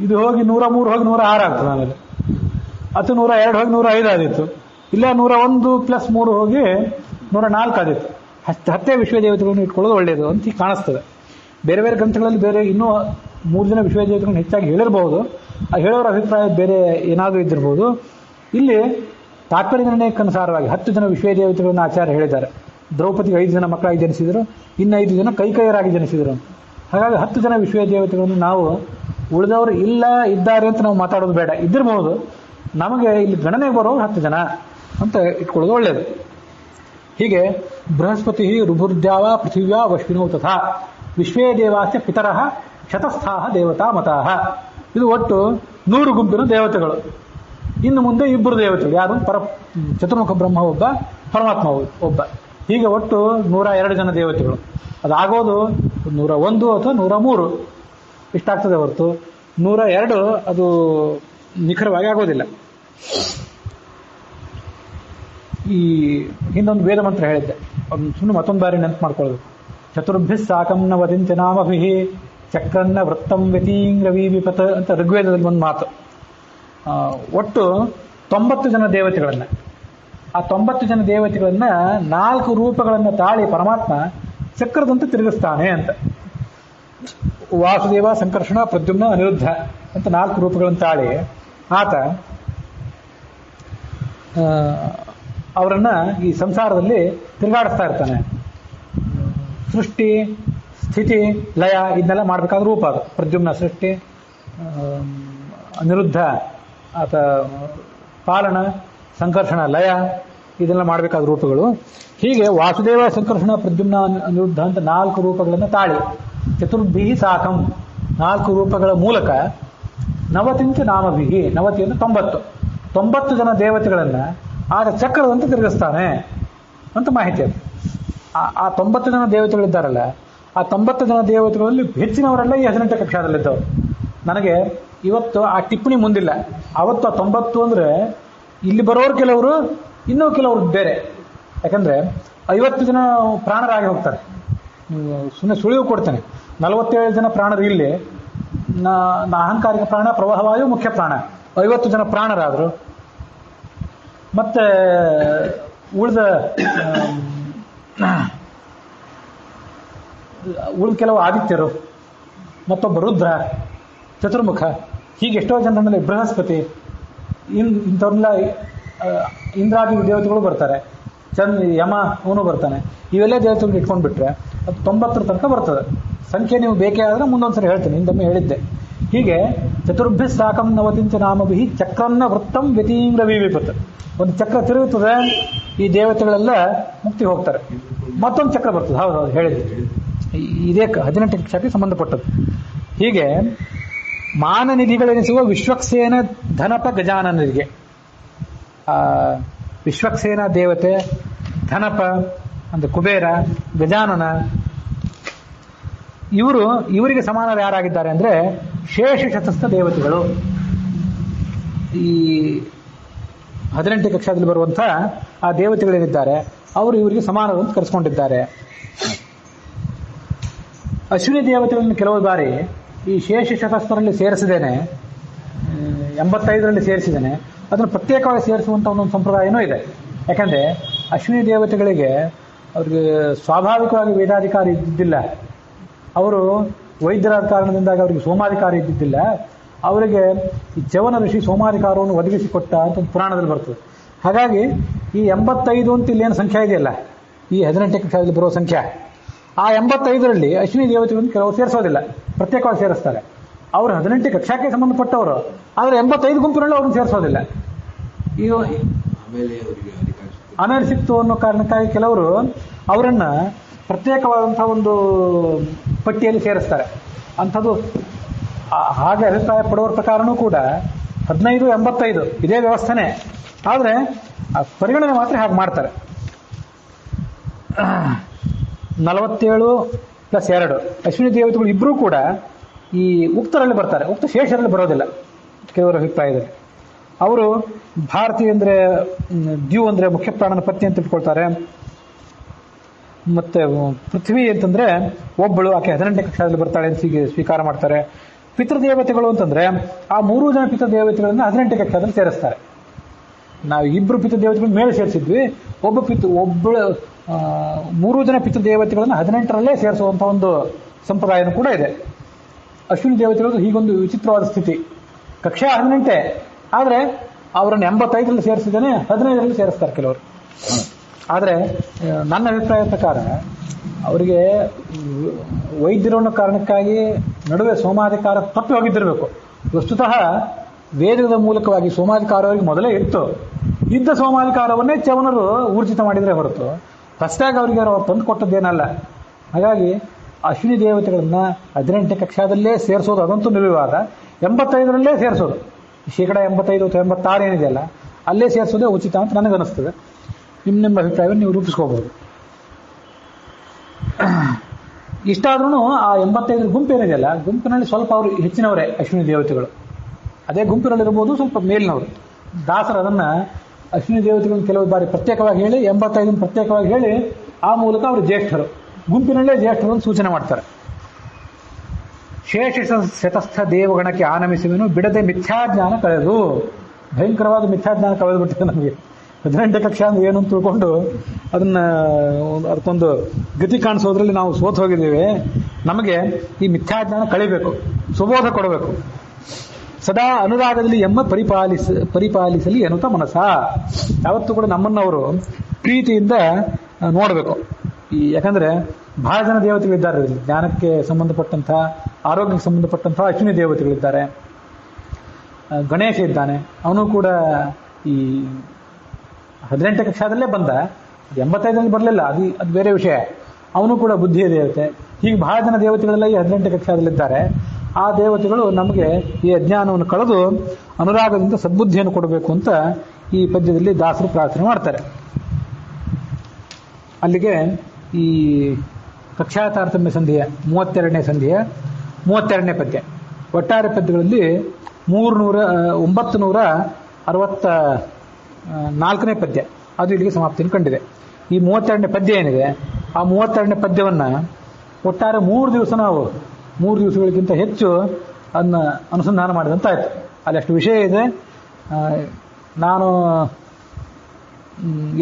ಇದು ಹೋಗಿ 103 ಹೋಗಿ 106 ಆಗ್ತದೆ. ಆಮೇಲೆ 10, 102 ಹೋಗಿ 105 ಆದಿತ್ತು. ಇಲ್ಲ 101 + 3 ಹೋಗಿ 104 ಆದಿತ್ತು. 10 ವಿಶ್ವೇ ದೇವತೆಗಳನ್ನು ಇಟ್ಕೊಳ್ಳೋದು ಒಳ್ಳೆಯದು ಅಂತ ಕಾಣಿಸ್ತದೆ. ಬೇರೆ ಬೇರೆ ಗ್ರಂಥಗಳಲ್ಲಿ ಬೇರೆ ಇನ್ನೂ 3 ಜನ ವಿಶ್ವೇ ದೇವತೆಗಳನ್ನು ಹೆಚ್ಚಾಗಿ ಹೇಳಿರಬಹುದು. ಆ ಹೇಳೋರ ಅಭಿಪ್ರಾಯ ಬೇರೆ ಏನಾದರೂ ಇದ್ದಿರ್ಬೋದು. ಇಲ್ಲಿ ತಾತ್ಪರ್ಯ ನಿರ್ಣಯಕ್ಕನುಸಾರವಾಗಿ 10 ಜನ ವಿಶ್ವೇ ದೇವತೆಗಳನ್ನು ಆಚಾರ್ಯ ಹೇಳಿದ್ದಾರೆ. ದ್ರೌಪದಿಗೆ 5 ಜನ ಮಕ್ಕಳಾಗಿ ಜನಿಸಿದರು, ಇನ್ನು 5 ಜನ ಕೈಕೈಯರಾಗಿ ಜನಿಸಿದರು. ಹಾಗಾಗಿ 10 ಜನ ವಿಶ್ವೇ ದೇವತೆಗಳನ್ನು ನಾವು ಉಳಿದವರು ಇಲ್ಲ ಇದ್ದಾರೆ ಅಂತ ನಾವು ಮಾತಾಡೋದು ಬೇಡ. ಇದ್ದಿರಬಹುದು, ನಮಗೆ ಇಲ್ಲಿ ಗಣನೆಗೆ ಬರೋರು 10 ಜನ ಅಂತ ಇಟ್ಕೊಳ್ಳೋದು ಒಳ್ಳೆಯದು. ಹೀಗೆ ಬೃಹಸ್ಪತಿ, ರುಭುರ್ದ್ಯಾವ, ಪೃಥಿವ್ಯಾ, ಅಶ್ವಿನೌ ತಥಾ ವಿಶ್ವೇ ದೇವಾಶ್ಚ ಪಿತರಃ ಶತಸ್ಥಾಃ ದೇವತಾ ಮತಾಃ. ಇದು ಒಟ್ಟು 100 ಗುಂಪಿನ ದೇವತೆಗಳು. ಇನ್ನು ಮುಂದೆ 2 ದೇವತೆಗಳು, ಯಾರು ಚತುರ್ಮುಖ ಬ್ರಹ್ಮ ಒಬ್ಬ, ಪರಮಾತ್ಮ ಒಬ್ಬ. ಹೀಗೆ ಒಟ್ಟು 102 ಜನ ದೇವತೆಗಳು. ಅದಾಗೋದು 101 ಅಥವಾ 103 ಇಷ್ಟಾಗ್ತದೆ ಹೊರತು 102 ಅದು ನಿಖರವಾಗಿ ಆಗೋದಿಲ್ಲ. ಈ ಹಿಂದೊಂದು ವೇದ ಮಂತ್ರ ಹೇಳಿದ್ದೆ, ಸುಮ್ಮನೆ ಮತ್ತೊಂದು ಬಾರಿ ನೆನಪು ಮಾಡ್ಕೊಳ್ಳೋದು. ಚತುರ್ಭಿಸ್ ಸಾಕಂನ ವದಂತಿ ನಾಮಭಿಃ ಚಕ್ರನ್ನ ವೃತ್ತಂ ವ್ಯತೀಂಗ್ರವೀ ವಿಪತ್ ಅಂತ ಋಗ್ವೇದದಲ್ಲಿ ಒಂದು ಮಾತು. ಒಟ್ಟು 90 ಜನ ದೇವತೆಗಳನ್ನ, ಆ 90 ಜನ ದೇವತೆಗಳನ್ನ 4 ರೂಪಗಳನ್ನು ತಾಳಿ ಪರಮಾತ್ಮ ಚಕ್ರದಂತೆ ತಿರುಗಿಸ್ತಾನೆ ಅಂತ. ವಾಸುದೇವ, ಸಂಕರ್ಷಣ, ಪ್ರದ್ಯುಮ್ನ, ಅನಿರುದ್ಧ ಅಂತ 4 ರೂಪಗಳನ್ನು ತಾಳಿ ಆತ ಅವರನ್ನ ಈ ಸಂಸಾರದಲ್ಲಿ ತಿರುಗಾಡಿಸ್ತಾ ಇರ್ತಾನೆ. ಸೃಷ್ಟಿ, ಸ್ಥಿತಿ, ಲಯ ಇದನ್ನೆಲ್ಲ ಮಾಡಬೇಕಾದ ರೂಪ ಅದು. ಪ್ರದ್ಯುಮ್ನ ಸೃಷ್ಟಿ, ಅನಿರುದ್ಧ ಆತ ಪಾಲನ, ಸಂಕರ್ಷಣ ಲಯ ಇದೆಲ್ಲ ಮಾಡಬೇಕಾದ ರೂಪಗಳು. ಹೀಗೆ ವಾಸುದೇವ, ಸಂಕರ್ಷಣ, ಪ್ರದ್ಯುಮ್ನ, ಅನಿರುದ್ಧ ಅಂತ 4 ರೂಪಗಳನ್ನು ತಾಳಿ ಚತುರ್ಭಿಹಿ ಸಾಕಂ 4 ರೂಪಗಳ ಮೂಲಕ ನವತಿಂಚ ನಾಮಭಿಹಿ, ನವತಿ ಅಂದ್ರೆ 90 ಜನ ದೇವತೆಗಳನ್ನ ಆಗ ಚಕ್ರದಂತೆ ತಿರುಗಿಸ್ತಾನೆ ಅಂತ ಮಾಹಿತಿ ಅದು. ಆ 90 ಜನ ದೇವತೆಗಳಿದ್ದಾರಲ್ಲ, ಆ 90 ಜನ ದೇವತೆಗಳಲ್ಲಿ ಹೆಚ್ಚಿನವರೆಲ್ಲ ಈ 18 ಕಕ್ಷಾದಲ್ಲಿದ್ದವರು. ನನಗೆ ಇವತ್ತು ಆ ಟಿಪ್ಪಣಿ ಮುಂದಿಲ್ಲ. ಅವತ್ತು ಆ 90 ಅಂದ್ರೆ ಇಲ್ಲಿ ಬರೋರು ಕೆಲವರು, ಇನ್ನೂ ಕೆಲವರು ಬೇರೆ. ಯಾಕಂದ್ರೆ 50 ಜನ ಪ್ರಾಣರಾಗಿ ಹೋಗ್ತಾರೆ. ಸುಮ್ಮನೆ ಸುಳಿವು ಕೊಡ್ತೇನೆ. 47 ಜನ ಪ್ರಾಣರು ಇಲ್ಲಿ, ಅಹಂಕಾರಿಕ ಪ್ರಾಣ, ಪ್ರವಾಹವಾಯು ಮುಖ್ಯ ಪ್ರಾಣ, 50 ಜನ ಪ್ರಾಣರಾದರು. ಮತ್ತೆ ಉಳಿದ ಕೆಲವು ಆದಿತ್ಯರು, ಮತ್ತೊಬ್ಬ ರುದ್ರ, ಚತುರ್ಮುಖ, ಹೀಗೆ ಎಷ್ಟೋ ಜನರಲ್ಲಿ ಬೃಹಸ್ಪತಿ, ಇಂಥವ್ರನ್ನೆಲ್ಲ ಇಂದ್ರಾದಿ ದೇವತೆಗಳು ಬರ್ತಾರೆ. ಯಮ ಅವನು ಬರ್ತಾನೆ. ಇವೆಲ್ಲ ದೇವತೆಗಳು ಇಟ್ಕೊಂಡ್ಬಿಟ್ರೆ ಅದು 90 ತನಕ ಬರ್ತದೆ. ಸಂಖ್ಯೆ ನೀವು ಬೇಕೇ ಆದರೆ ಮುಂದೊಂದ್ಸರಿ ಹೇಳ್ತೀನಿ, ಹಿಂದೊಮ್ಮೆ ಹೇಳಿದ್ದೆ. ಹೀಗೆ ಚತುರ್ಭ್ಯ ಸಾಕಂ ನವತಿಂಚ ನಾಮಭಿ ಚಕ್ರನ್ನ ವೃತ್ತಂ ವ್ಯತೀಂಗ್ರ ವಿವಿಪತ್. ಒಂದು ಚಕ್ರ ತಿರುಗುತ್ತದೆ, ಈ ದೇವತೆಗಳೆಲ್ಲ ಮುಕ್ತಿ ಹೋಗ್ತಾರೆ. ಮತ್ತೊಂದು ಚಕ್ರ ಬರ್ತದೆ. ಹೌದು ಹೇಳಿದ್ವಿ, ಇದೇ 18 ಕಕ್ಷಾಕ್ಕೆ ಸಂಬಂಧಪಟ್ಟದ್ದು. ಹೀಗೆ ಮಾನನಿಧಿಗಳೆನಿಸುವ ವಿಶ್ವಕ್ಸೇನ ಧನಪ ಗಜಾನನರಿಗೆ, ವಿಶ್ವಕ್ಸೇನ ದೇವತೆ, ಧನಪ ಅಂದ್ರೆ ಕುಬೇರ, ಗಜಾನನ, ಇವರಿಗೆ ಸಮಾನರು ಯಾರಾಗಿದ್ದಾರೆ ಅಂದ್ರೆ ಶೇಷ ಶತಸ್ಥ ದೇವತೆಗಳು. ಈ 18 ಕಕ್ಷಾದಲ್ಲಿ ಬರುವಂಥ ಆ ದೇವತೆಗಳೇನಿದ್ದಾರೆ ಅವರು ಇವರಿಗೆ ಸಮಾನರು ಅಂತ ಕರೆಸ್ಕೊಂಡಿದ್ದಾರೆ. ಅಶ್ವಿನಿ ದೇವತೆಗಳನ್ನು ಕೆಲವು ಬಾರಿ ಈ ಶೇಷ ಶತಸ್ಥರಲ್ಲಿ ಸೇರಿಸಿದ್ದೇನೆ, 85ರಲ್ಲಿ ಸೇರಿಸಿದ್ದೇನೆ. ಅದನ್ನು ಪ್ರತ್ಯೇಕವಾಗಿ ಸೇರಿಸುವಂಥ ಒಂದೊಂದು ಸಂಪ್ರದಾಯನೂ ಇದೆ. ಯಾಕಂದರೆ ಅಶ್ವಿನಿ ದೇವತೆಗಳಿಗೆ ಅವ್ರಿಗೆ ಸ್ವಾಭಾವಿಕವಾಗಿ ವೇದಾಧಿಕಾರಿ ಇದ್ದಿದ್ದಿಲ್ಲ. ಅವರು ವೈದ್ಯರಾದ ಕಾರಣದಿಂದಾಗಿ ಅವರಿಗೆ ಸೋಮಾಧಿಕಾರಿ ಇದ್ದಿದ್ದಿಲ್ಲ. ಅವರಿಗೆ ಈ ಚವನ ಋಷಿ ಸೋಮಾಧಿಕಾರವನ್ನು ಒದಗಿಸಿಕೊಟ್ಟ ಅಂತ ಒಂದು ಪುರಾಣದಲ್ಲಿ ಬರ್ತದೆ. ಹಾಗಾಗಿ ಈ 85 ಅಂತ ಇಲ್ಲೇನು ಸಂಖ್ಯೆ ಇದೆಯಲ್ಲ, ಈ 18 ಕಕ್ಷಾದಲ್ಲಿ ಬರುವ ಸಂಖ್ಯೆ, ಆ 85ರಲ್ಲಿ ಅಶ್ವಿನಿ ದೇವತೆಗಳನ್ನು ಕೆಲವರು ಸೇರಿಸೋದಿಲ್ಲ, ಪ್ರತ್ಯೇಕವಾಗಿ ಸೇರಿಸ್ತಾರೆ. ಅವರು 18 ಕಕ್ಷಾಕ್ಕೆ ಸಂಬಂಧಪಟ್ಟವರು, ಆದರೆ 85 ಗುಂಪಿನಲ್ಲಿ ಅವ್ರನ್ನ ಸೇರಿಸೋದಿಲ್ಲ. ಆಮೇಲೆ ಸಿಕ್ತು ಅನ್ನೋ ಕಾರಣಕ್ಕಾಗಿ ಕೆಲವರು ಅವರನ್ನ ಪ್ರತ್ಯೇಕವಾದಂತಹ ಒಂದು ಪಟ್ಟಿಯಲ್ಲಿ ಸೇರಿಸ್ತಾರೆ. ಅಂಥದ್ದು ಹಾಗೆ ಅಭಿಪ್ರಾಯ ಪಡುವ ಪ್ರಕಾರನೂ ಕೂಡ 15, 85 ಇದೇ ವ್ಯವಸ್ಥೆನೇ, ಆದರೆ ಪರಿಗಣನೆ ಮಾತ್ರ ಹಾಗೆ ಮಾಡ್ತಾರೆ. 47 + 2 ಅಶ್ವಿನಿ ದೇವತೆಗಳು ಇಬ್ಬರೂ ಕೂಡ ಈ ಉಕ್ತರಲ್ಲಿ ಬರ್ತಾರೆ, ಉಕ್ತ ಶೇಷರಲ್ಲಿ ಬರೋದಿಲ್ಲ ಕೆಲವರ ಅಭಿಪ್ರಾಯದಲ್ಲಿ. ಅವರು ಭಾರತಿ ಅಂದರೆ ದ್ಯು ಅಂದರೆ ಮುಖ್ಯ ಪ್ರಾಣನ ಪತ್ನಿ ಅಂತ ತಿಳ್ಕೊಳ್ತಾರೆ. ಮತ್ತೆ ಪೃಥ್ವಿ ಅಂತಂದ್ರೆ ಒಬ್ಬಳು, ಆಕೆ 18 ಕಕ್ಷಾದಲ್ಲಿ ಬರ್ತಾಳೆ ಅಂತ ಸ್ವೀಕಾರ ಮಾಡ್ತಾರೆ. ಪಿತೃದೇವತೆಗಳು ಅಂತಂದ್ರೆ ಆ 3 ಜನ ಪಿತೃದೇವತೆಗಳನ್ನ 18 ಕಕ್ಷಾದಲ್ಲಿ ಸೇರಿಸ್ತಾರೆ. ನಾವು 2 ಪಿತೃದೇವತೆಗಳನ್ನ ಮೇಲೆ ಸೇರಿಸಿದ್ವಿ, ಒಬ್ಬಳು 3 ಜನ ಪಿತೃದೇವತೆಗಳನ್ನ 18ರಲ್ಲೇ ಸೇರಿಸುವಂಥ ಒಂದು ಸಂಪ್ರದಾಯನೂ ಕೂಡ ಇದೆ. ಅಶ್ವಿನಿ ದೇವತೆಗಳು ಹೀಗೊಂದು ವಿಚಿತ್ರವಾದ ಸ್ಥಿತಿ. ಕಕ್ಷಾ 18, ಆದರೆ ಅವರನ್ನು 85ರಲ್ಲಿ ಸೇರಿಸಿದ್ದೇನೆ, 15ರಲ್ಲಿ ಸೇರಿಸ್ತಾರೆ ಕೆಲವರು. ಆದರೆ ನನ್ನ ಅಭಿಪ್ರಾಯದ ಪ್ರಕಾರ ಅವರಿಗೆ ವೈದ್ಯರು ಅನ್ನೋ ಕಾರಣಕ್ಕಾಗಿ ನಡುವೆ ಸೋಮಾಧಿಕಾರ ತಪ್ಪಿ ಹೋಗಿದ್ದಿರಬೇಕು. ವಸ್ತುತಃ ವೇದದ ಮೂಲಕವಾಗಿ ಸೋಮಾಧಿಕಾರ ಅವರಿಗೆ ಮೊದಲೇ ಇದ್ದ ಸೋಮಾಧಿಕಾರವನ್ನೇ ಚವನರು ಊರ್ಜಿತ ಮಾಡಿದರೆ ಹೊರತು ಹೊಸದಾಗಿ ಅವರಿಗೆ ಅವರು ತಂದು ಕೊಟ್ಟದ್ದೇನಲ್ಲ. ಹಾಗಾಗಿ ಅಶ್ವಿನಿ ದೇವತೆಗಳನ್ನ 18 ಕಕ್ಷಾದಲ್ಲೇ ಸೇರಿಸೋದು ಅದಂತೂ ನಿರ್ವಿವಾದ. 85ರಲ್ಲೇ ಸೇರಿಸೋದು, ಶೇಕಡ 85 ಅಥವಾ 86 ಏನಿದೆಯಲ್ಲ ಅಲ್ಲೇ ಸೇರಿಸೋದೇ ಉಚಿತ ಅಂತ ನನಗನ್ನಿಸ್ತದೆ. ನಿಮ್ಮ ಅಭಿಪ್ರಾಯವನ್ನು ನೀವು ರೂಪಿಸ್ಕೋಬಹುದು. ಇಷ್ಟಾದ್ರೂ ಆ 85 ಗುಂಪು ಏನಿದೆಯಲ್ಲ, ಗುಂಪಿನಲ್ಲಿ ಸ್ವಲ್ಪ ಅವರು ಹೆಚ್ಚಿನವರೇ ಅಶ್ವಿನಿ ದೇವತೆಗಳು. ಅದೇ ಗುಂಪಿನಲ್ಲಿರ್ಬೋದು ಸ್ವಲ್ಪ ಮೇಲಿನವರು. ದಾಸರು ಅದನ್ನು ಅಶ್ವಿನಿ ದೇವತೆಗಳನ್ನು ಕೆಲವು ಬಾರಿ ಪ್ರತ್ಯೇಕವಾಗಿ ಹೇಳಿ 85 ಪ್ರತ್ಯೇಕವಾಗಿ ಹೇಳಿ ಆ ಮೂಲಕ ಅವರು ಜ್ಯೇಷ್ಠರು, ಗುಂಪಿನಲ್ಲೇ ಜ್ಯೇಷ್ಠರು ಅಂತ ಸೂಚನೆ ಮಾಡ್ತಾರೆ. ಶೇಷ ಶತಸ್ಥ ದೇವಗಣಕ್ಕೆ ಆನಮಿಸುವೆನು ಬಿಡದೆ ಮಿಥ್ಯಾಜ್ಞಾನ ಕಳೆದು. ಭಯಂಕರವಾದ ಮಿಥ್ಯಾಜ್ಞಾನ ಕಳೆದು ಬಿಟ್ಟಿದೆ ನಮಗೆ. 18 ಕಕ್ಷಾ ಅಂದ್ರೆ ಏನು ಅಂತ ತಿಳ್ಕೊಂಡು ಅದಕ್ಕೊಂದು ಗತಿ ಕಾಣಿಸೋದ್ರಲ್ಲಿ ನಾವು ಸೋತು ಹೋಗಿದ್ದೇವೆ. ನಮಗೆ ಈ ಮಿಥ್ಯಾಜ್ಞಾನ ಕಳಿಬೇಕು, ಸುಬೋಧ ಕೊಡಬೇಕು. ಸದಾ ಅನುರಾಗದಲ್ಲಿ ಪರಿಪಾಲಿಸಲಿ ಎನ್ನುತ್ತಾ ಮನಸ್ಸ. ಯಾವತ್ತೂ ಕೂಡ ನಮ್ಮನ್ನವರು ಪ್ರೀತಿಯಿಂದ ನೋಡಬೇಕು. ಯಾಕಂದ್ರೆ ಬಹಳ ಜನ ದೇವತೆಗಳಿದ್ದಾರೆ, ಜ್ಞಾನಕ್ಕೆ ಸಂಬಂಧಪಟ್ಟಂಥ, ಆರೋಗ್ಯಕ್ಕೆ ಸಂಬಂಧಪಟ್ಟಂಥ ಅಶ್ವಿನಿ ದೇವತೆಗಳಿದ್ದಾರೆ. ಗಣೇಶ ಇದ್ದಾನೆ, ಅವನು ಕೂಡ ಈ 18 ಕಕ್ಷಾದಲ್ಲೇ ಬಂದ, 85ರಲ್ಲಿ ಬರಲಿಲ್ಲ, ಅದು ಬೇರೆ ವಿಷಯ. ಅವನು ಕೂಡ ಬುದ್ಧಿಯ ದೇವತೆ. ಹೀಗೆ ಬಹಳ ಜನ ದೇವತೆಗಳೆಲ್ಲ ಈ 18 ಕಕ್ಷಾದಲ್ಲಿದ್ದಾರೆ. ಆ ದೇವತೆಗಳು ನಮಗೆ ಈ ಅಜ್ಞಾನವನ್ನು ಕಳೆದು ಅನುರಾಗದಿಂದ ಸದ್ಬುದ್ಧಿಯನ್ನು ಕೊಡಬೇಕು ಅಂತ ಈ ಪದ್ಯದಲ್ಲಿ ದಾಸರು ಪ್ರಾರ್ಥನೆ ಮಾಡ್ತಾರೆ. ಅಲ್ಲಿಗೆ ಈ ಕಕ್ಷಾ ತಾರತಮ್ಯ ಸಂಧಿಯ 32ನೇ ಸಂಧಿಯ 32ನೇ ಪದ್ಯ. ಒಟ್ಟಾರೆ ಪದ್ಯಗಳಲ್ಲಿ 964ನೇ ಪದ್ಯ ಅದು ಇಲ್ಲಿಗೆ ಸಮಾಪ್ತಿಯನ್ನು ಕಂಡಿದೆ. ಈ 32ನೇ ಪದ್ಯ ಏನಿದೆ, ಆ 32ನೇ ಪದ್ಯವನ್ನು ಒಟ್ಟಾರೆ 3 ದಿವಸ ನಾವು 3 ದಿವಸಗಳಿಗಿಂತ ಹೆಚ್ಚು ಅದನ್ನ ಅನುಸಂಧಾನ ಮಾಡಿದಂತಾಯಿತು. ಅಲ್ಲಿ ಅಷ್ಟು ವಿಷಯ ಇದೆ. ನಾನು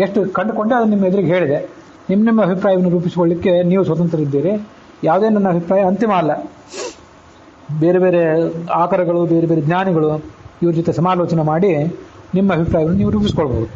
ಎಷ್ಟು ಕಂಡುಕೊಂಡೆ ಅದನ್ನು ನಿಮ್ಮ ಎದುರಿಗೆ ಹೇಳಿದೆ. ನಿಮ್ಮ ಅಭಿಪ್ರಾಯವನ್ನು ರೂಪಿಸಿಕೊಳ್ಳಿಕ್ಕೆ ನೀವು ಸ್ವತಂತ್ರರಿದ್ದೀರಿ. ಯಾವುದೇ ನನ್ನ ಅಭಿಪ್ರಾಯ ಅಂತಿಮ ಅಲ್ಲ. ಬೇರೆ ಬೇರೆ ಆಕರಗಳು, ಬೇರೆ ಬೇರೆ ಜ್ಞಾನಿಗಳು ಇವ್ರ ಜೊತೆ ಸಮಾಲೋಚನೆ ಮಾಡಿ ನಿಮ್ಮ ಅಭಿಪ್ರಾಯವನ್ನು ನೀವು ರೂಪಿಸ್ಕೊಳ್ಬಹುದು.